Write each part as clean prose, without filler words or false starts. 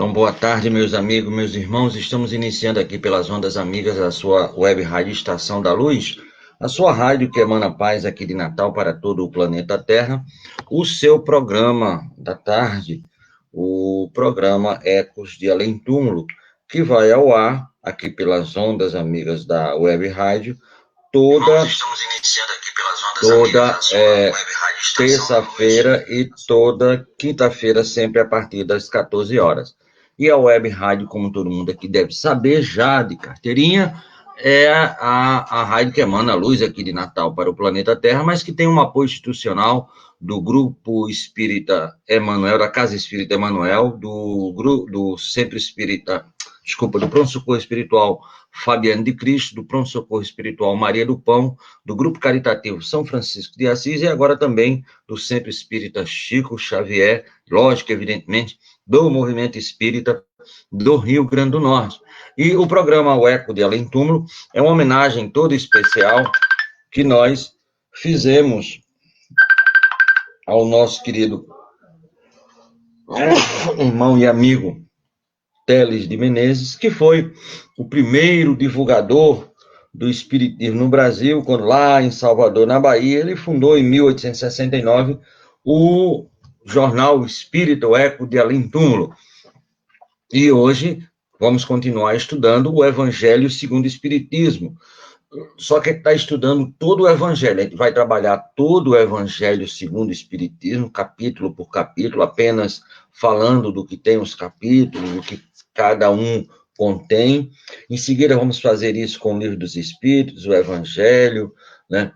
Então, boa tarde, meus amigos, meus irmãos. Estamos iniciando aqui pelas ondas amigas a sua web rádio Estação da Luz, a sua rádio que emana paz aqui de Natal para todo o planeta Terra, o seu programa da tarde, o programa Ecos de Além Túmulo, que vai ao ar aqui pelas ondas amigas da web rádio, toda terça-feira e toda quinta-feira, sempre a partir das 14 horas. E a web rádio, como todo mundo aqui deve saber já de carteirinha, é a rádio que emana a luz aqui de Natal para o planeta Terra, mas que tem um apoio institucional do Grupo Espírita Emanuel, da Casa Espírita Emanuel, do Centro Espírita, do Pronto Socorro Espiritual Fabiano de Cristo, do Pronto Socorro Espiritual Maria do Pão, do Grupo Caritativo São Francisco de Assis e agora também do Centro Espírita Chico Xavier, lógico, evidentemente, do Movimento Espírita do Rio Grande do Norte. E o programa O Eco de Além Túmulo é uma homenagem toda especial que nós fizemos ao nosso querido irmão e amigo Teles de Menezes, que foi o primeiro divulgador do Espiritismo no Brasil, quando lá em Salvador, na Bahia, ele fundou em 1869 o jornal Espírita, o Eco de Além Túmulo. E hoje vamos continuar estudando o Evangelho segundo o Espiritismo. Só que está estudando todo o Evangelho. A gente vai trabalhar todo o Evangelho segundo o Espiritismo, capítulo por capítulo, apenas falando do que tem os capítulos, do que cada um contém. Em seguida, vamos fazer isso com o Livro dos Espíritos, o Evangelho, né?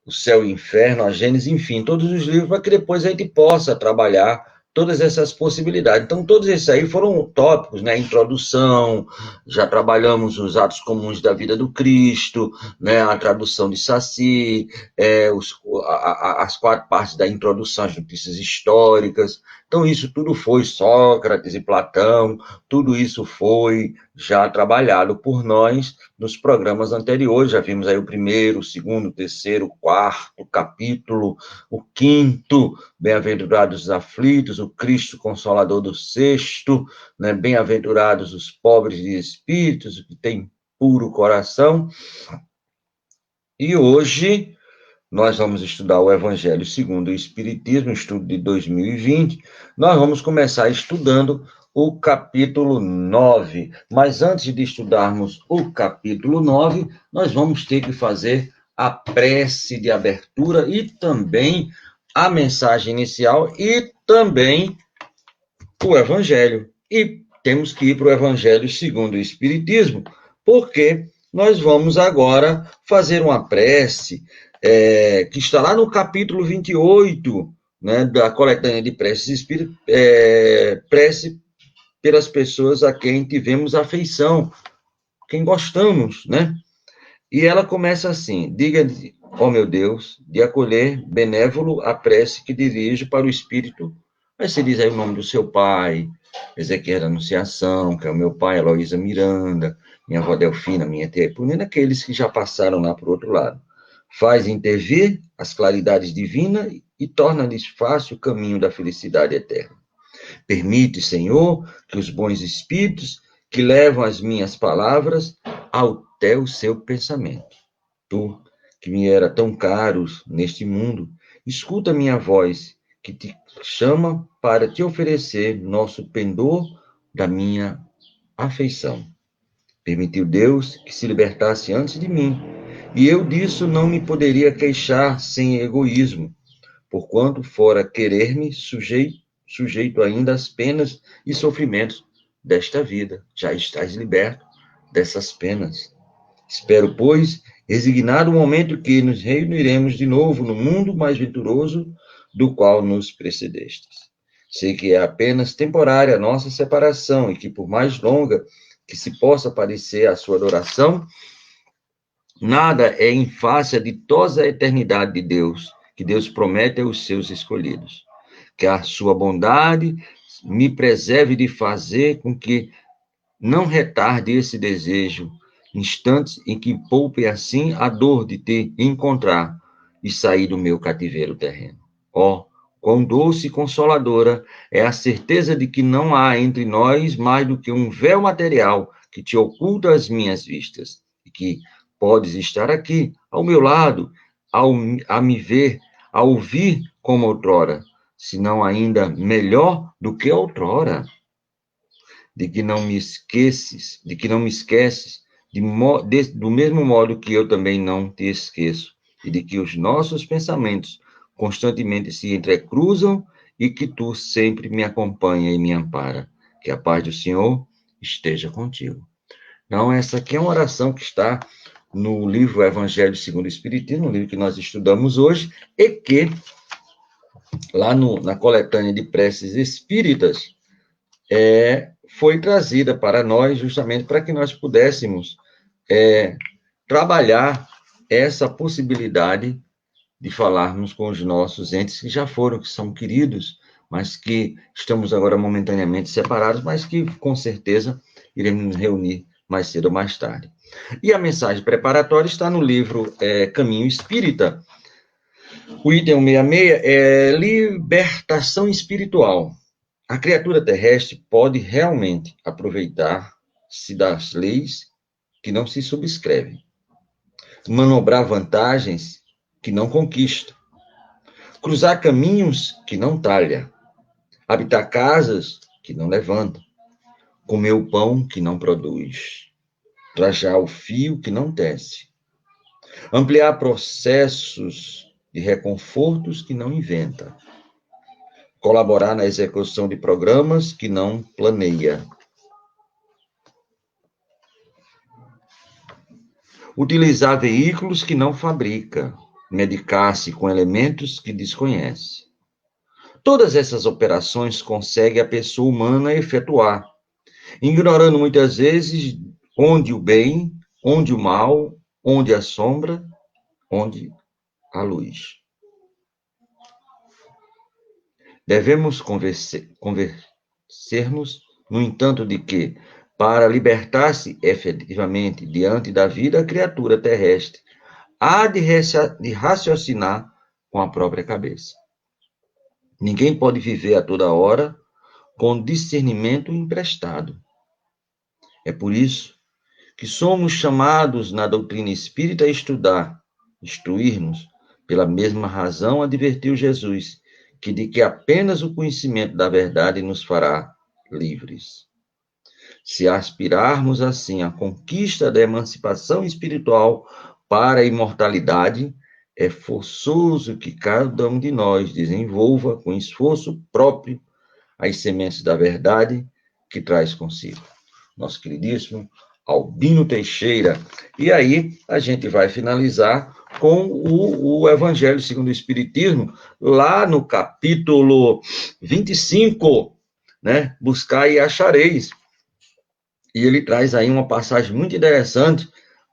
O Céu e o Inferno, a Gênesis, enfim, todos os livros, para que depois a gente possa trabalhar todas essas possibilidades. Então, todos esses aí foram tópicos, né? Introdução, já trabalhamos os atos comuns da vida do Cristo, né? A tradução de Saci, as 4 partes da introdução, as notícias históricas. Então, isso tudo foi Sócrates e Platão, tudo isso foi já trabalhado por nós nos programas anteriores. Já vimos aí o primeiro, o segundo, o terceiro, o quarto capítulo, o quinto, Bem-aventurados os aflitos, o Cristo Consolador do sexto, né? Bem-aventurados os pobres de espíritos, que têm puro coração. E hoje nós vamos estudar o Evangelho segundo o Espiritismo, estudo de 2020. Nós vamos começar estudando o capítulo 9. Mas antes de estudarmos o capítulo 9, nós vamos ter que fazer a prece de abertura e também a mensagem inicial e também o Evangelho. E temos que ir para o Evangelho segundo o Espiritismo, porque nós vamos agora fazer uma prece que está lá no capítulo 28, né, da coletânea de preces espíritas, prece pelas pessoas a quem tivemos afeição, quem gostamos, né? E ela começa assim: diga, ó meu Deus, de acolher benévolo a prece que dirijo para o Espírito. Aí você diz aí o nome do seu pai, Ezequiel da Anunciação, que é o meu pai, Heloísa Miranda, minha avó Delfina, minha tia Eponina, aqueles que já passaram lá para o outro lado. Faz intervir as claridades divinas e torna-lhes fácil o caminho da felicidade eterna. Permite, Senhor, que os bons espíritos que levam as minhas palavras até o seu pensamento. Tu, que me era tão caro neste mundo, escuta minha voz, que te chama para te oferecer nosso pendor da minha afeição. Permitiu Deus que se libertasse antes de mim, e eu disso não me poderia queixar sem egoísmo, porquanto fora querer-me sujeito ainda às penas e sofrimentos desta vida. Já estás liberto dessas penas. Espero, pois, resignado o momento que nos reuniremos de novo no mundo mais venturoso do qual nos precedestes. Sei que é apenas temporária a nossa separação e que, por mais longa que se possa parecer a sua adoração, nada é em face à ditosa eternidade de Deus, que Deus promete aos seus escolhidos. Que a sua bondade me preserve de fazer com que não retarde esse desejo, instantes em que poupe assim a dor de te encontrar e sair do meu cativeiro terreno. Ó, Quão doce e consoladora é a certeza de que não há entre nós mais do que um véu material que te oculta as minhas vistas, e que podes estar aqui, ao meu lado, a me ver, a ouvir como outrora, se não ainda melhor do que outrora, de que não me esqueces, de que não me esqueces, do mesmo modo que eu também não te esqueço, e de que os nossos pensamentos constantemente se entrecruzam e que tu sempre me acompanha e me ampara. Que a paz do Senhor esteja contigo. Então, essa aqui é uma oração que está no livro Evangelho segundo o Espiritismo, um livro que nós estudamos hoje, e que, lá na coletânea de preces espíritas, foi trazida para nós justamente para que nós pudéssemos trabalhar essa possibilidade de falarmos com os nossos entes que já foram, que são queridos, mas que estamos agora momentaneamente separados, mas que com certeza iremos nos reunir mais cedo ou mais tarde. E a mensagem preparatória está no livro Caminho Espírita. O item 166 é libertação espiritual. A criatura terrestre pode realmente aproveitar-se das leis que não se subscrevem, manobrar vantagens que não conquista, cruzar caminhos que não talha, habitar casas que não levanta, comer o pão que não produz, trajar o fio que não tece, ampliar processos de reconfortos que não inventa, colaborar na execução de programas que não planeia, utilizar veículos que não fabrica, medicar-se com elementos que desconhece. Todas essas operações consegue a pessoa humana efetuar, ignorando muitas vezes onde o bem, onde o mal, onde a sombra, onde a luz. Devemos convencer-nos, no entanto, de que, para libertar-se efetivamente diante da vida, a criatura terrestre há de raciocinar com a própria cabeça. Ninguém pode viver a toda hora com discernimento emprestado. É por isso que somos chamados na doutrina espírita a estudar, instruir-nos, pela mesma razão advertiu Jesus, que de que apenas o conhecimento da verdade nos fará livres. Se aspirarmos assim à conquista da emancipação espiritual para a imortalidade, é forçoso que cada um de nós desenvolva com esforço próprio as sementes da verdade que traz consigo. Nosso queridíssimo Albino Teixeira. E aí a gente vai finalizar com o Evangelho segundo o Espiritismo, lá no capítulo 25, né? Buscai e achareis. E ele traz aí uma passagem muito interessante.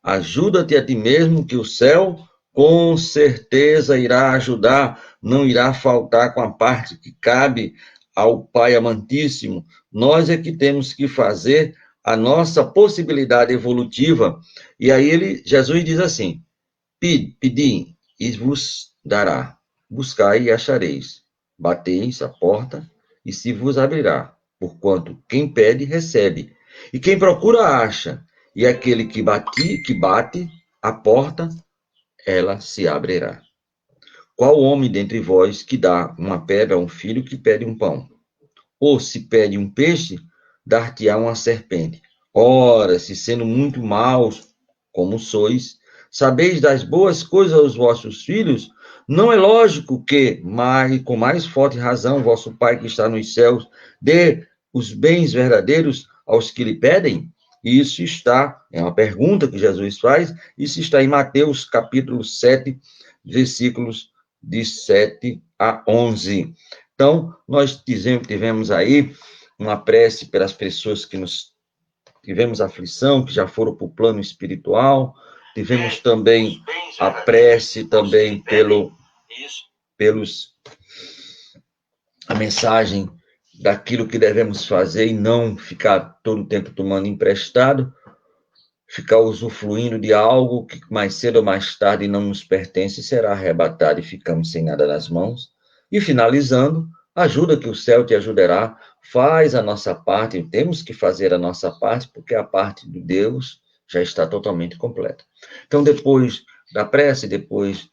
Ajuda-te a ti mesmo, que o céu com certeza irá ajudar, não irá faltar com a parte que cabe ao Pai amantíssimo. Nós é que temos que fazer a nossa possibilidade evolutiva. E aí Jesus diz assim: pedi e vos dará, buscai e achareis, bateis a porta e se vos abrirá, porquanto quem pede recebe, e quem procura acha, e aquele que bate a porta, ela se abrirá. Qual homem dentre vós que dá uma pedra a um filho que pede um pão? Ou se pede um peixe, dar-te-á uma serpente. Ora, se sendo muito maus, como sois, sabeis das boas coisas aos vossos filhos, não é lógico que, com mais forte razão, vosso Pai que está nos céus dê os bens verdadeiros aos que lhe pedem? Isso é uma pergunta que Jesus faz, isso está em Mateus capítulo 7, versículos de 7 a 11. Então, nós tivemos aí uma prece pelas pessoas que tivemos aflição, que já foram para o plano espiritual, tivemos também a prece também a mensagem daquilo que devemos fazer e não ficar todo o tempo tomando emprestado, ficar usufruindo de algo que mais cedo ou mais tarde não nos pertence, será arrebatado e ficamos sem nada nas mãos. E finalizando, ajuda que o céu te ajudará, faz a nossa parte, temos que fazer a nossa parte, porque a parte de Deus já está totalmente completa. Então, depois da prece, depois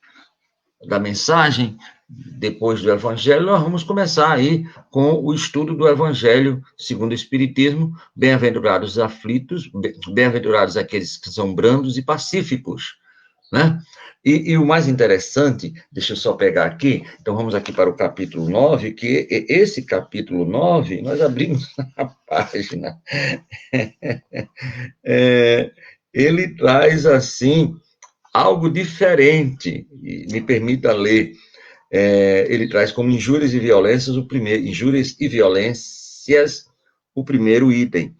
da mensagem, depois do Evangelho, nós vamos começar aí com o estudo do Evangelho segundo o Espiritismo. Bem-aventurados os aflitos, bem-aventurados aqueles que são brandos e pacíficos, né? E o mais interessante, deixa eu só pegar aqui, então vamos aqui para o capítulo 9, que esse capítulo 9, nós abrimos a página, ele traz, assim, algo diferente, me permita ler. Ele traz como injúrias e violências o primeiro item.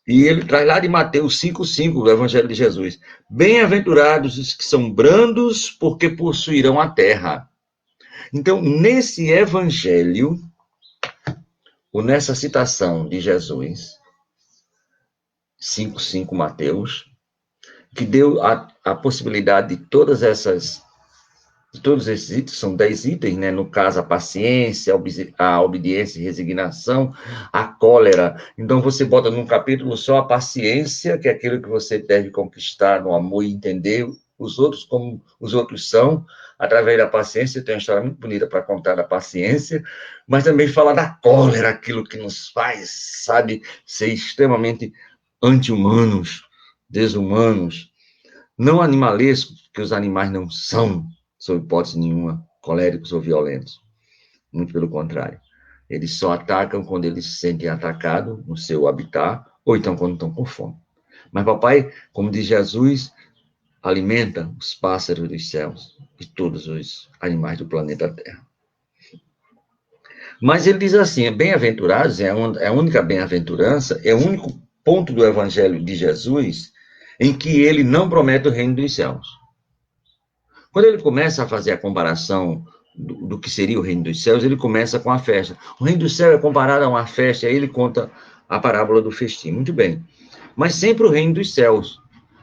E ele traz lá de Mateus 5,5, do Evangelho de Jesus. Bem-aventurados os que são brandos, porque possuirão a terra. Então, nesse Evangelho, ou nessa citação de Jesus, 5,5 Mateus, que deu a possibilidade de todos esses itens, são 10 itens, né? No caso, a paciência, a obediência e resignação, a cólera. Então, você bota num capítulo só a paciência, que é aquilo que você deve conquistar no amor e entender os outros como os outros são, através da paciência. Tem uma história muito bonita para contar da paciência, mas também fala da cólera, aquilo que nos faz, sabe, ser extremamente anti-humanos, desumanos, não animalescos, porque os animais não são, sob hipótese nenhuma, coléricos ou violentos. Muito pelo contrário. Eles só atacam quando eles se sentem atacados no seu habitat, ou então quando estão com fome. Mas, papai, como diz Jesus, alimenta os pássaros dos céus e todos os animais do planeta Terra. Mas ele diz assim, bem-aventurados, é a única bem-aventurança, é o único ponto do Evangelho de Jesus em que ele não promete o reino dos céus. Quando ele começa a fazer a comparação do que seria o reino dos céus, ele começa com a festa. O reino do céu é comparado a uma festa, aí ele conta a parábola do festim. Muito bem. Mas sempre o reino dos céus.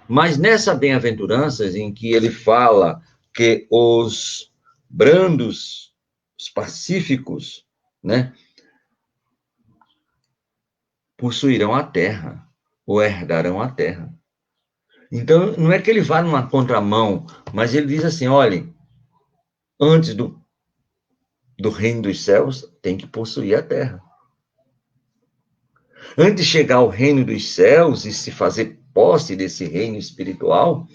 Mas nessa bem-aventurança, em que ele fala que os brandos, os pacíficos, né, possuirão a terra, ou herdarão a terra. Então, não é que ele vá numa contramão, mas ele diz assim, olhem, antes do reino dos céus, tem que possuir a terra. Antes de chegar ao reino dos céus e se fazer posse desse reino espiritual,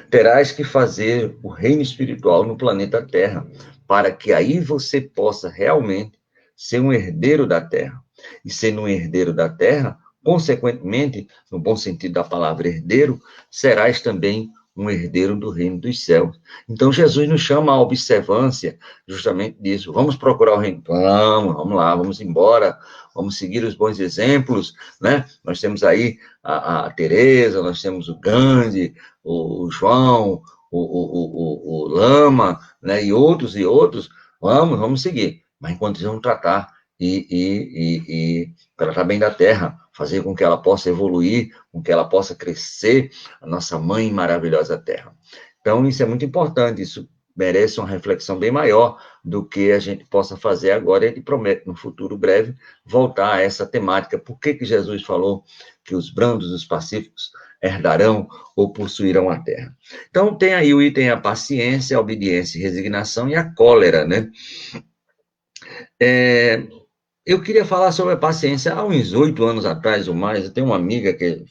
terás que fazer o reino espiritual no planeta Terra, para que aí você possa realmente ser um herdeiro da terra. E sendo um herdeiro da terra, consequentemente, no bom sentido da palavra herdeiro, serás também um herdeiro do reino dos céus. Então, Jesus nos chama à observância justamente disso. Vamos procurar o reino? Vamos lá, vamos embora, vamos seguir os bons exemplos, né? Nós temos aí a Teresa, nós temos o Gandhi, o João, o Lama, né? E outros, vamos seguir. Mas enquanto vamos tratar e tratar bem da terra, fazer com que ela possa evoluir, com que ela possa crescer, a nossa mãe maravilhosa terra. Então, isso é muito importante, isso merece uma reflexão bem maior do que a gente possa fazer agora. Ele promete, no futuro breve, voltar a essa temática. Por que Jesus falou que os brandos, os pacíficos, herdarão ou possuirão a terra? Então, tem aí o item a paciência, a obediência e resignação e a cólera, né? Eu queria falar sobre a paciência. Há uns 8 anos atrás ou mais, eu tenho uma amiga que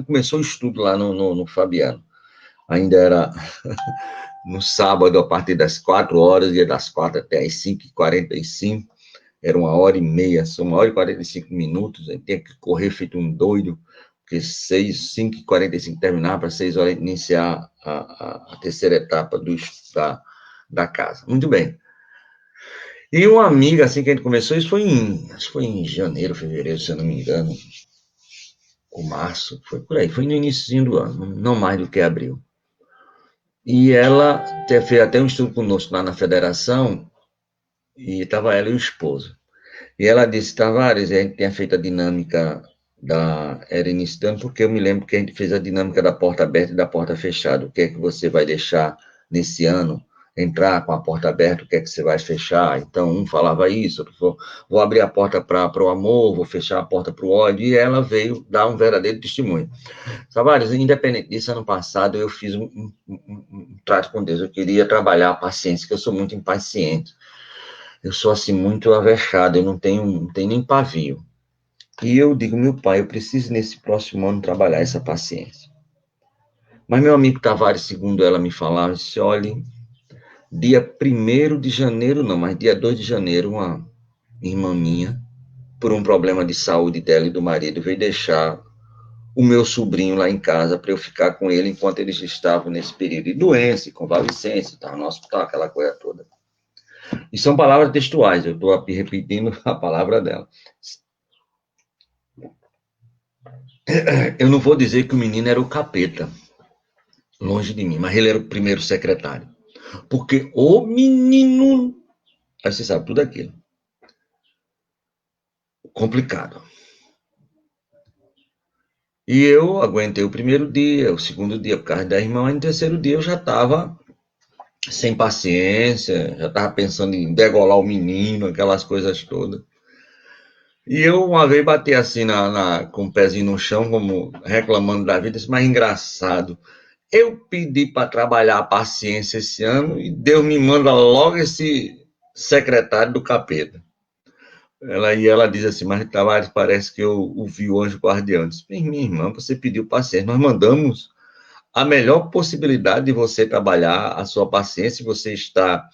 começou o estudo lá no Fabiano. Ainda era no sábado, a partir das 4 horas, ia das 4 até as 5h45. Era 1h30, são 1h45. Eu tinha que correr feito um doido, porque 5h45 terminar, para 6 horas iniciar a terceira etapa da casa. Muito bem. E uma amiga, assim que a gente começou, isso acho que foi em janeiro, fevereiro, se eu não me engano, ou março, foi por aí, foi no início do ano, não mais do que abril. E ela fez até um estudo conosco lá na federação, e estava ela e o esposo. E ela disse, Tavares, a gente tinha feito a dinâmica era início do ano, porque eu me lembro que a gente fez a dinâmica da porta aberta e da porta fechada. O que é que você vai deixar nesse ano entrar com a porta aberta, o que é que você vai fechar? Então, um falava isso, vou abrir a porta para o amor, vou fechar a porta para o ódio, e ela veio dar um verdadeiro testemunho. Tavares, independente disso, ano passado eu fiz um trato com Deus, eu queria trabalhar a paciência, que eu sou muito impaciente, eu sou assim, muito avexado, eu não tenho nem pavio. E eu digo, meu pai, eu preciso nesse próximo ano trabalhar essa paciência. Mas meu amigo Tavares, segundo ela me falava, disse, olha, dia 1º de janeiro, não, mas dia 2 de janeiro, uma irmã minha, por um problema de saúde dela e do marido, veio deixar o meu sobrinho lá em casa para eu ficar com ele enquanto eles estavam nesse período de doença, convalescência, estava no hospital, aquela coisa toda. E são palavras textuais, eu estou aqui repetindo a palavra dela. Eu não vou dizer que o menino era o capeta, longe de mim, mas ele era o primeiro secretário. Porque o menino, aí você sabe tudo aquilo, complicado. E eu aguentei o primeiro dia, o segundo dia por causa da irmã, e no terceiro dia eu já estava sem paciência, já estava pensando em degolar o menino, aquelas coisas todas. E eu uma vez bati assim com o pezinho no chão, como reclamando da vida, disse, mas engraçado. Eu pedi para trabalhar a paciência esse ano e Deus me manda logo esse secretário do capeta. Ela diz assim, mas Tavares, parece que eu ouvi o anjo guardião. Eu disse, minha irmã, você pediu paciência, nós mandamos a melhor possibilidade de você trabalhar a sua paciência, você está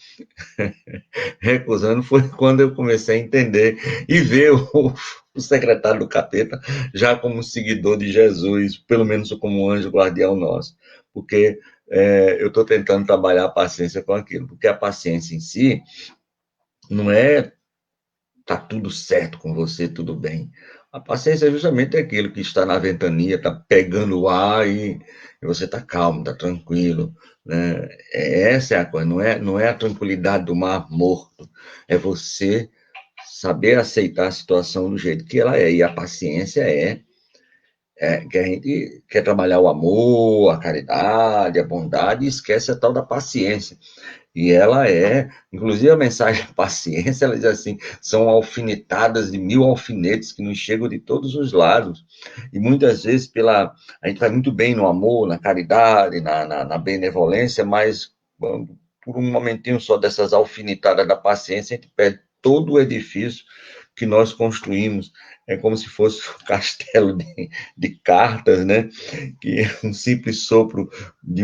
recusando, foi quando eu comecei a entender e ver o secretário do capeta já como seguidor de Jesus, pelo menos como anjo guardião nosso, porque eu estou tentando trabalhar a paciência com aquilo, porque a paciência em si não é tá tudo certo com você, tudo bem. A paciência é justamente aquilo que está na ventania, está pegando o ar e você está calmo, está tranquilo, né? Essa é a coisa, não é a tranquilidade do mar morto, é você saber aceitar a situação do jeito que ela é. E a paciência que a gente quer trabalhar o amor, a caridade, a bondade, e esquece a tal da paciência. E ela inclusive a mensagem paciência, ela diz assim, são alfinetadas de 1000 alfinetes que nos chegam de todos os lados. E muitas vezes a gente vai muito bem no amor, na caridade, na benevolência, mas por um momentinho só dessas alfinetadas da paciência, a gente perde todo o edifício que nós construímos. É como se fosse um castelo de cartas, né? Que um simples sopro de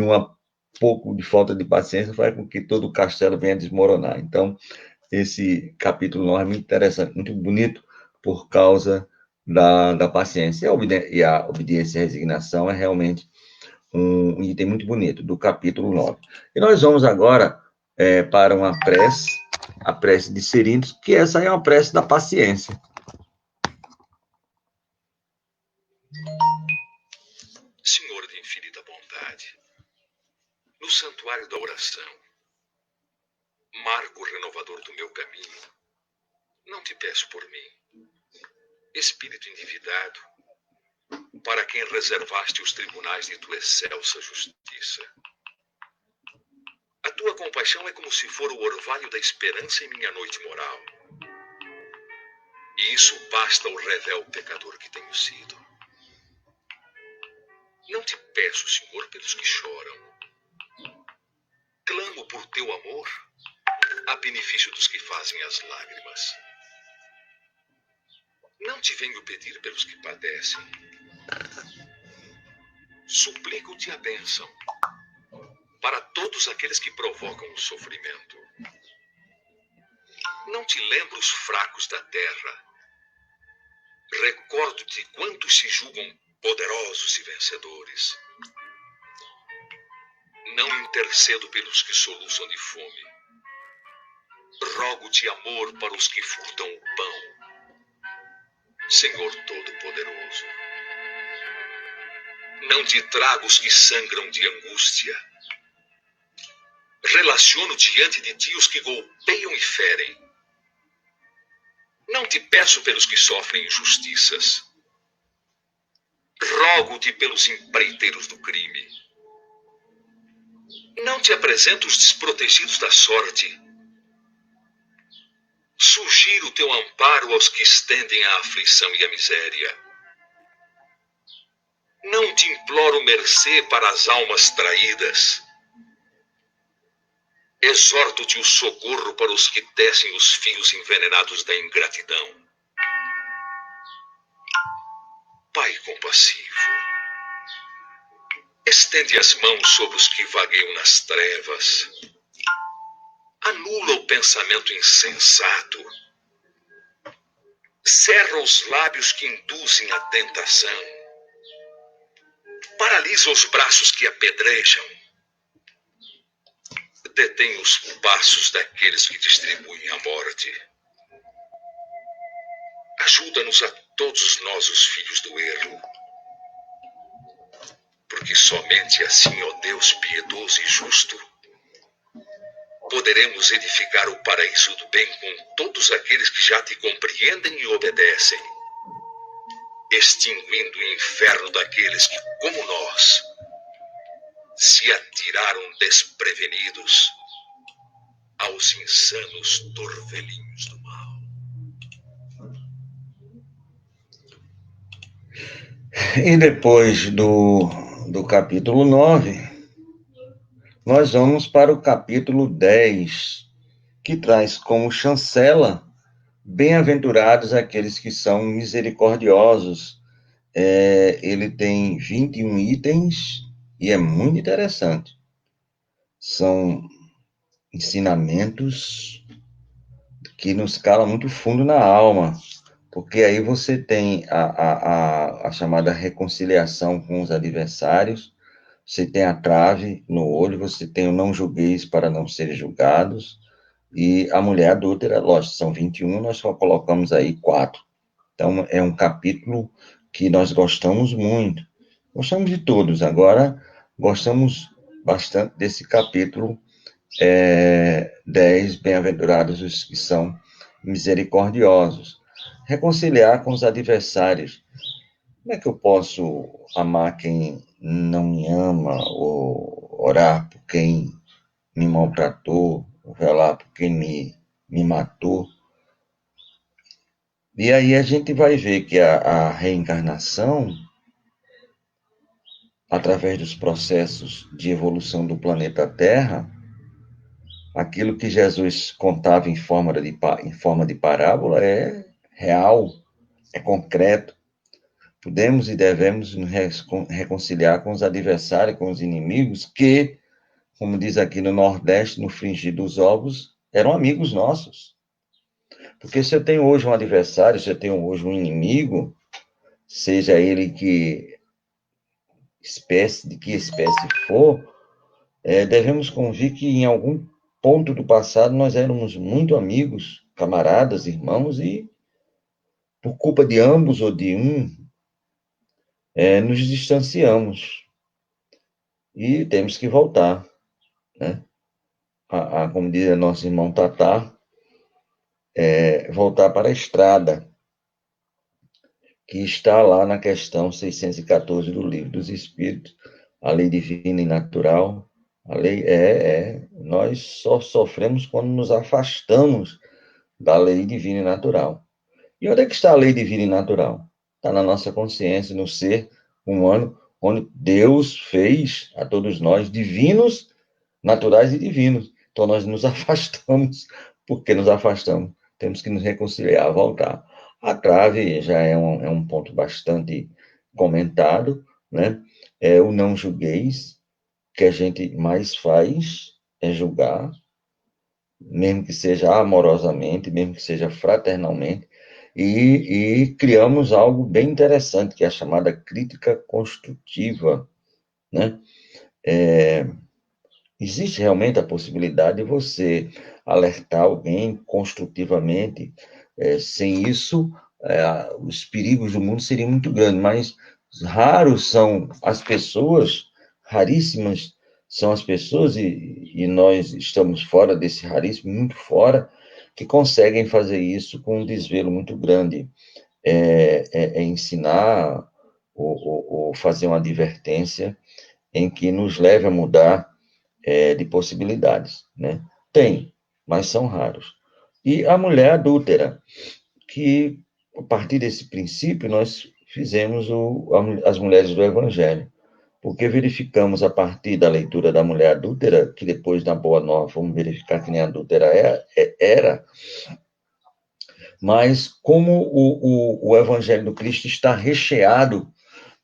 pouco de falta de paciência faz com que todo o castelo venha desmoronar. Então, esse capítulo 9 é muito interessante, muito bonito, por causa da paciência. E a obediência e a resignação é realmente um item muito bonito do capítulo 9. E nós vamos agora para uma prece, a prece de Cerintos, que essa é uma prece da paciência. Senhor de infinita bondade, no santuário da oração, marco renovador do meu caminho, não te peço por mim, espírito endividado, para quem reservaste os tribunais de tua excelsa justiça. A tua compaixão é como se for o orvalho da esperança em minha noite moral. E isso basta ao revel pecador que tenho sido. Não te peço, Senhor, pelos que choram. Clamo por teu amor a benefício dos que fazem as lágrimas. Não te venho pedir pelos que padecem. Suplico-te a bênção para todos aqueles que provocam o sofrimento. Não te lembro os fracos da terra. Recordo-te quantos se julgam poderosos e vencedores. Não intercedo pelos que soluçam de fome. Rogo-te amor para os que furtam o pão. Senhor Todo-Poderoso, não te trago os que sangram de angústia. Relaciono diante de ti os que golpeiam e ferem. Não te peço pelos que sofrem injustiças. Rogo-te pelos empreiteiros do crime. Não te apresento os desprotegidos da sorte. Sugiro o teu amparo aos que estendem a aflição e a miséria. Não te imploro mercê para as almas traídas. Exorto-te o socorro para os que tecem os fios envenenados da ingratidão. Pai compassivo, estende as mãos sobre os que vagueiam nas trevas. Anula o pensamento insensato. Cerra os lábios que induzem à tentação. Paralisa os braços que apedrejam. Detém os passos daqueles que distribuem a morte. Ajuda-nos a todos nós, os filhos do erro. Porque somente assim, ó Deus piedoso e justo, poderemos edificar o paraíso do bem com todos aqueles que já te compreendem e obedecem, extinguindo o inferno daqueles que, como nós, se atiraram desprevenidos aos insanos torvelinhos do mal. E depois do capítulo 9, nós vamos para o capítulo 10, que traz como chancela: bem-aventurados aqueles que são misericordiosos. Ele tem 21 itens e é muito interessante. São ensinamentos que nos calam muito fundo na alma, porque aí você tem a chamada reconciliação com os adversários, você tem a trave no olho, você tem o não julgueis para não serem julgados, e a mulher adúltera, lógico, são 21, nós só colocamos aí 4. Então, é um capítulo que nós gostamos muito. Gostamos de todos, agora gostamos bastante desse capítulo 10, bem-aventurados os que são misericordiosos. Reconciliar com os adversários. Como é que eu posso amar quem não me ama, ou orar por quem me maltratou, ou velar por quem me matou? E aí a gente vai ver que a reencarnação, através dos processos de evolução do planeta Terra, aquilo que Jesus contava em forma de parábola é real, é concreto. Podemos e devemos nos reconciliar com os adversários, com os inimigos, que, como diz aqui no Nordeste, no frigir dos ovos, eram amigos nossos. Porque se eu tenho hoje um adversário, se eu tenho hoje um inimigo, seja ele de que espécie for, devemos convir que em algum ponto do passado nós éramos muito amigos, camaradas, irmãos, e por culpa de ambos ou de um, nos distanciamos. E temos que voltar, né? Como diz nosso irmão Tatar, voltar para a estrada, que está lá na questão 614 do Livro dos Espíritos, a lei divina e natural. A lei nós só sofremos quando nos afastamos da lei divina e natural. E onde é que está a lei divina e natural? Está na nossa consciência, no ser humano, onde Deus fez a todos nós divinos, naturais e divinos. Então nós nos afastamos. Por que nos afastamos? Temos que nos reconciliar, voltar. A trave já é um ponto bastante comentado, né? O não julgueis, que a gente mais faz é julgar, mesmo que seja amorosamente, mesmo que seja fraternalmente, e criamos algo bem interessante, que é a chamada crítica construtiva, né? Existe realmente a possibilidade de você alertar alguém construtivamente. Sem isso, os perigos do mundo seriam muito grandes, mas raros são as pessoas, raríssimas são as pessoas, e nós estamos fora desse raríssimo, muito fora, que conseguem fazer isso com um desvelo muito grande. Ensinar ou fazer uma advertência em que nos leve a mudar de possibilidades, né? Tem, mas são raros. E a mulher adúltera, que a partir desse princípio nós fizemos as mulheres do Evangelho, porque verificamos a partir da leitura da mulher adúltera, que depois na Boa Nova vamos verificar que nem adúltera era, mas como o Evangelho do Cristo está recheado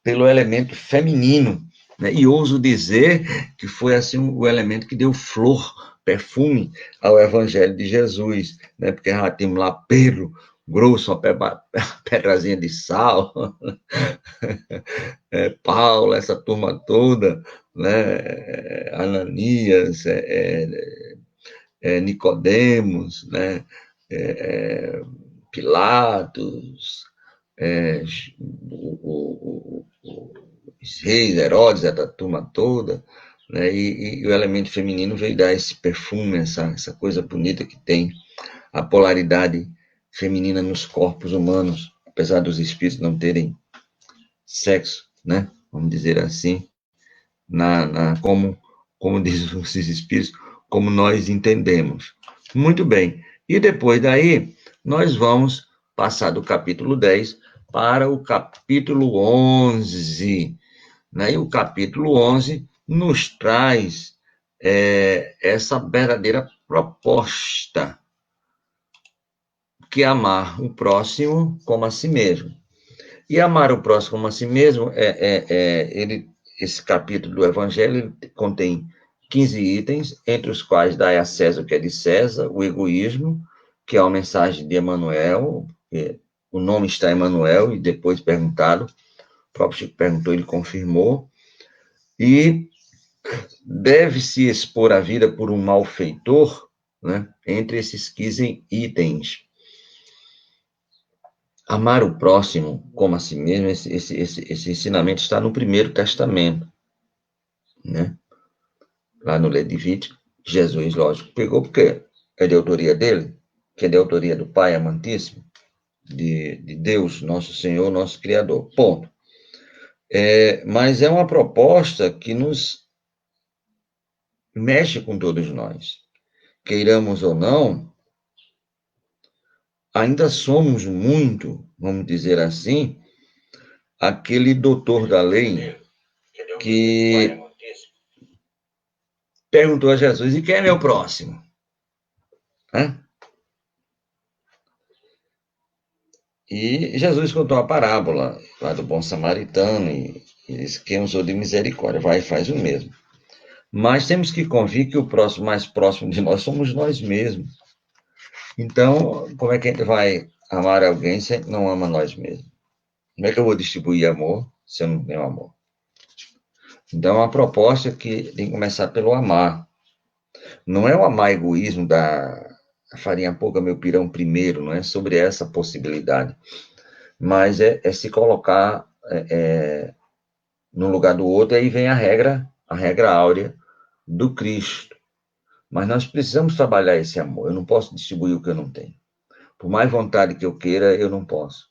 pelo elemento feminino, né? E ouso dizer que foi assim o elemento que deu flor, perfume ao Evangelho de Jesus, né? Porque já temos lá Pedro, grosso, uma pedrazinha de sal, Paulo, essa turma toda, né? Ananias, Nicodemos, né? Pilatos, os reis, Herodes, essa turma toda, né? E o elemento feminino veio dar esse perfume, essa coisa bonita que tem a polaridade feminina nos corpos humanos, apesar dos espíritos não terem sexo, né? Vamos dizer assim, como diz os espíritos, como nós entendemos. Muito bem. E depois daí, nós vamos passar do capítulo 10 para o capítulo 11, né? E o capítulo 11 nos traz essa verdadeira proposta, que é amar o próximo como a si mesmo. E amar o próximo como a si mesmo, esse capítulo do Evangelho contém 15 itens, entre os quais dai a César o que é de César, o egoísmo, que é uma mensagem de Emmanuel, o nome está Emmanuel, e depois perguntado, o próprio Chico perguntou, ele confirmou, e deve-se expor a vida por um malfeitor, né, entre esses 15 itens. Amar o próximo como a si mesmo, esse ensinamento está no Primeiro Testamento, né? Lá no Levítico, Jesus, lógico, pegou porque é de autoria dele, que é de autoria do Pai Amantíssimo, de Deus, nosso Senhor, nosso Criador, ponto. Mas é uma proposta que nos mexe com todos nós. Queiramos ou não, ainda somos muito, vamos dizer assim, aquele doutor da lei que perguntou a Jesus, e quem é meu próximo? E Jesus contou uma parábola lá do bom samaritano, e disse, quem usou de misericórdia, vai e faz o mesmo. Mas temos que convir que o próximo, mais próximo de nós somos nós mesmos. Então, como é que a gente vai amar alguém se a gente não ama nós mesmos? Como é que eu vou distribuir amor se eu não tenho amor? Então, é uma proposta que tem que começar pelo amar. Não é o amar egoísmo da farinha pouca, meu pirão primeiro, não é sobre essa possibilidade. Mas é se colocar no lugar do outro, e aí vem a regra áurea do Cristo. Mas nós precisamos trabalhar esse amor. Eu não posso distribuir o que eu não tenho. Por mais vontade que eu queira, eu não posso.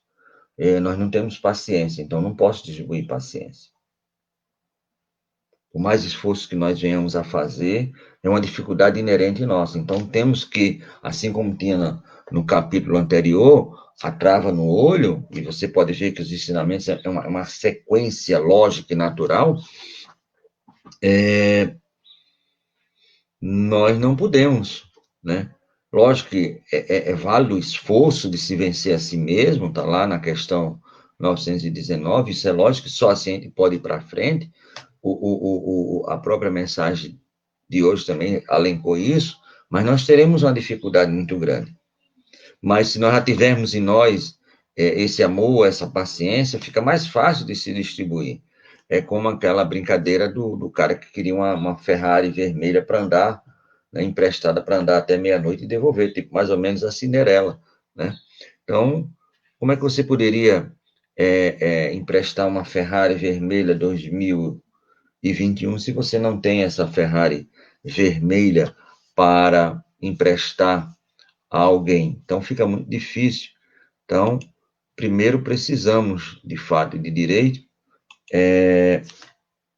Nós não temos paciência, então não posso distribuir paciência. Por mais esforço que nós venhamos a fazer, é uma dificuldade inerente nossa. Então temos que, assim como tinha no capítulo anterior, a trava no olho, e você pode ver que os ensinamentos é uma sequência lógica e natural, nós não podemos, né? Lógico que é válido o esforço de se vencer a si mesmo, está lá na questão 919, isso é lógico que só assim a gente pode ir para frente, a própria mensagem de hoje também alencou isso, mas nós teremos uma dificuldade muito grande. Mas se nós já tivermos em nós esse amor, essa paciência, fica mais fácil de se distribuir. É como aquela brincadeira do cara que queria uma Ferrari vermelha para andar, né, emprestada para andar até meia-noite e devolver, tipo mais ou menos a Cinderela, né? Então, como é que você poderia emprestar uma Ferrari vermelha 2021 se você não tem essa Ferrari vermelha para emprestar a alguém? Então, fica muito difícil. Então, primeiro precisamos, de fato e de direito,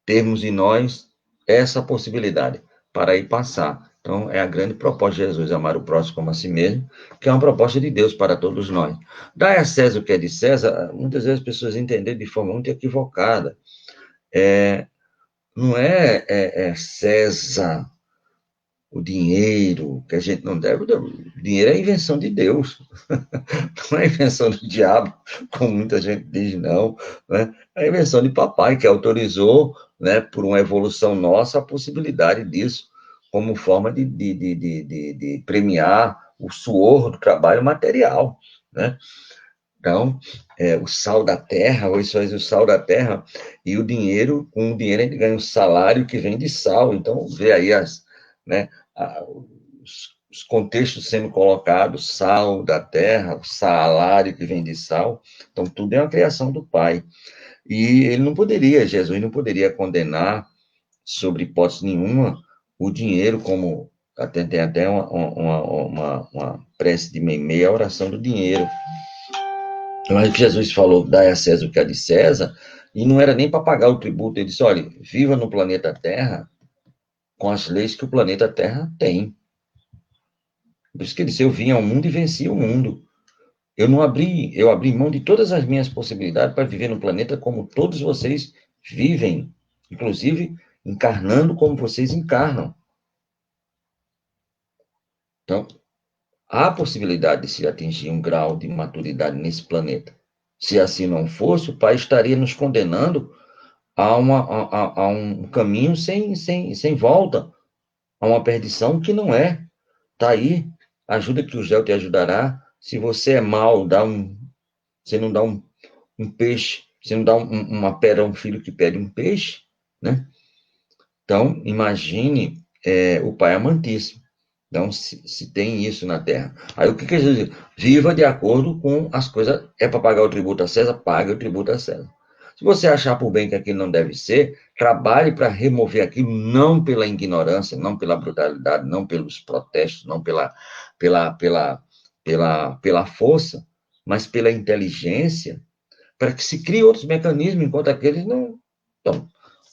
termos em nós essa possibilidade. para aí passar. Então, é a grande proposta de Jesus, amar o próximo como a si mesmo, que é uma proposta de Deus para todos nós. Dai a César o que é de César, muitas vezes as pessoas entendem de forma muito equivocada. Não é César o dinheiro, que a gente não deve. O dinheiro é invenção de Deus, não é invenção do diabo, como muita gente diz, não. Né? É a invenção de papai, que autorizou, né, por uma evolução nossa, a possibilidade disso, como forma de premiar o suor do trabalho material. Né? Então, o sal da terra, hoje só o sal da terra, e o dinheiro, com o dinheiro a gente ganha um salário que vem de sal. Então, vê aí né, os contextos sendo colocados, sal da terra, o salário que vem de sal. Então, tudo é uma criação do Pai. E ele não poderia, Jesus não poderia condenar, sobre hipótese nenhuma, o dinheiro como. Tem até uma prece de meia oração do dinheiro. Mas Jesus falou, dai a César o que é de César, e não era nem para pagar o tributo. Ele disse, olha, viva no planeta Terra com as leis que o planeta Terra tem. Por isso que ele disse, eu vim ao mundo e venci o mundo. Eu abri mão de todas as minhas possibilidades para viver no planeta como todos vocês vivem, inclusive encarnando como vocês encarnam. Então, há possibilidade de se atingir um grau de maturidade nesse planeta. Se assim não fosse, o Pai estaria nos condenando a um caminho sem volta, a uma perdição que não é. Está aí, ajuda que o Gel te ajudará. Se você é mau, você não dá um peixe, você não dá uma pedra a um filho que pede um peixe, né? Então, imagine o Pai amantíssimo. Então, se tem isso na Terra. Aí, o que Jesus diz? Viva de acordo com as coisas. É para pagar o tributo a César? Pague o tributo a César. Se você achar por bem que aquilo não deve ser, trabalhe para remover aquilo, não pela ignorância, não pela brutalidade, não pelos protestos, não pela força, mas pela inteligência, para que se crie outros mecanismos, enquanto aqueles não. Então,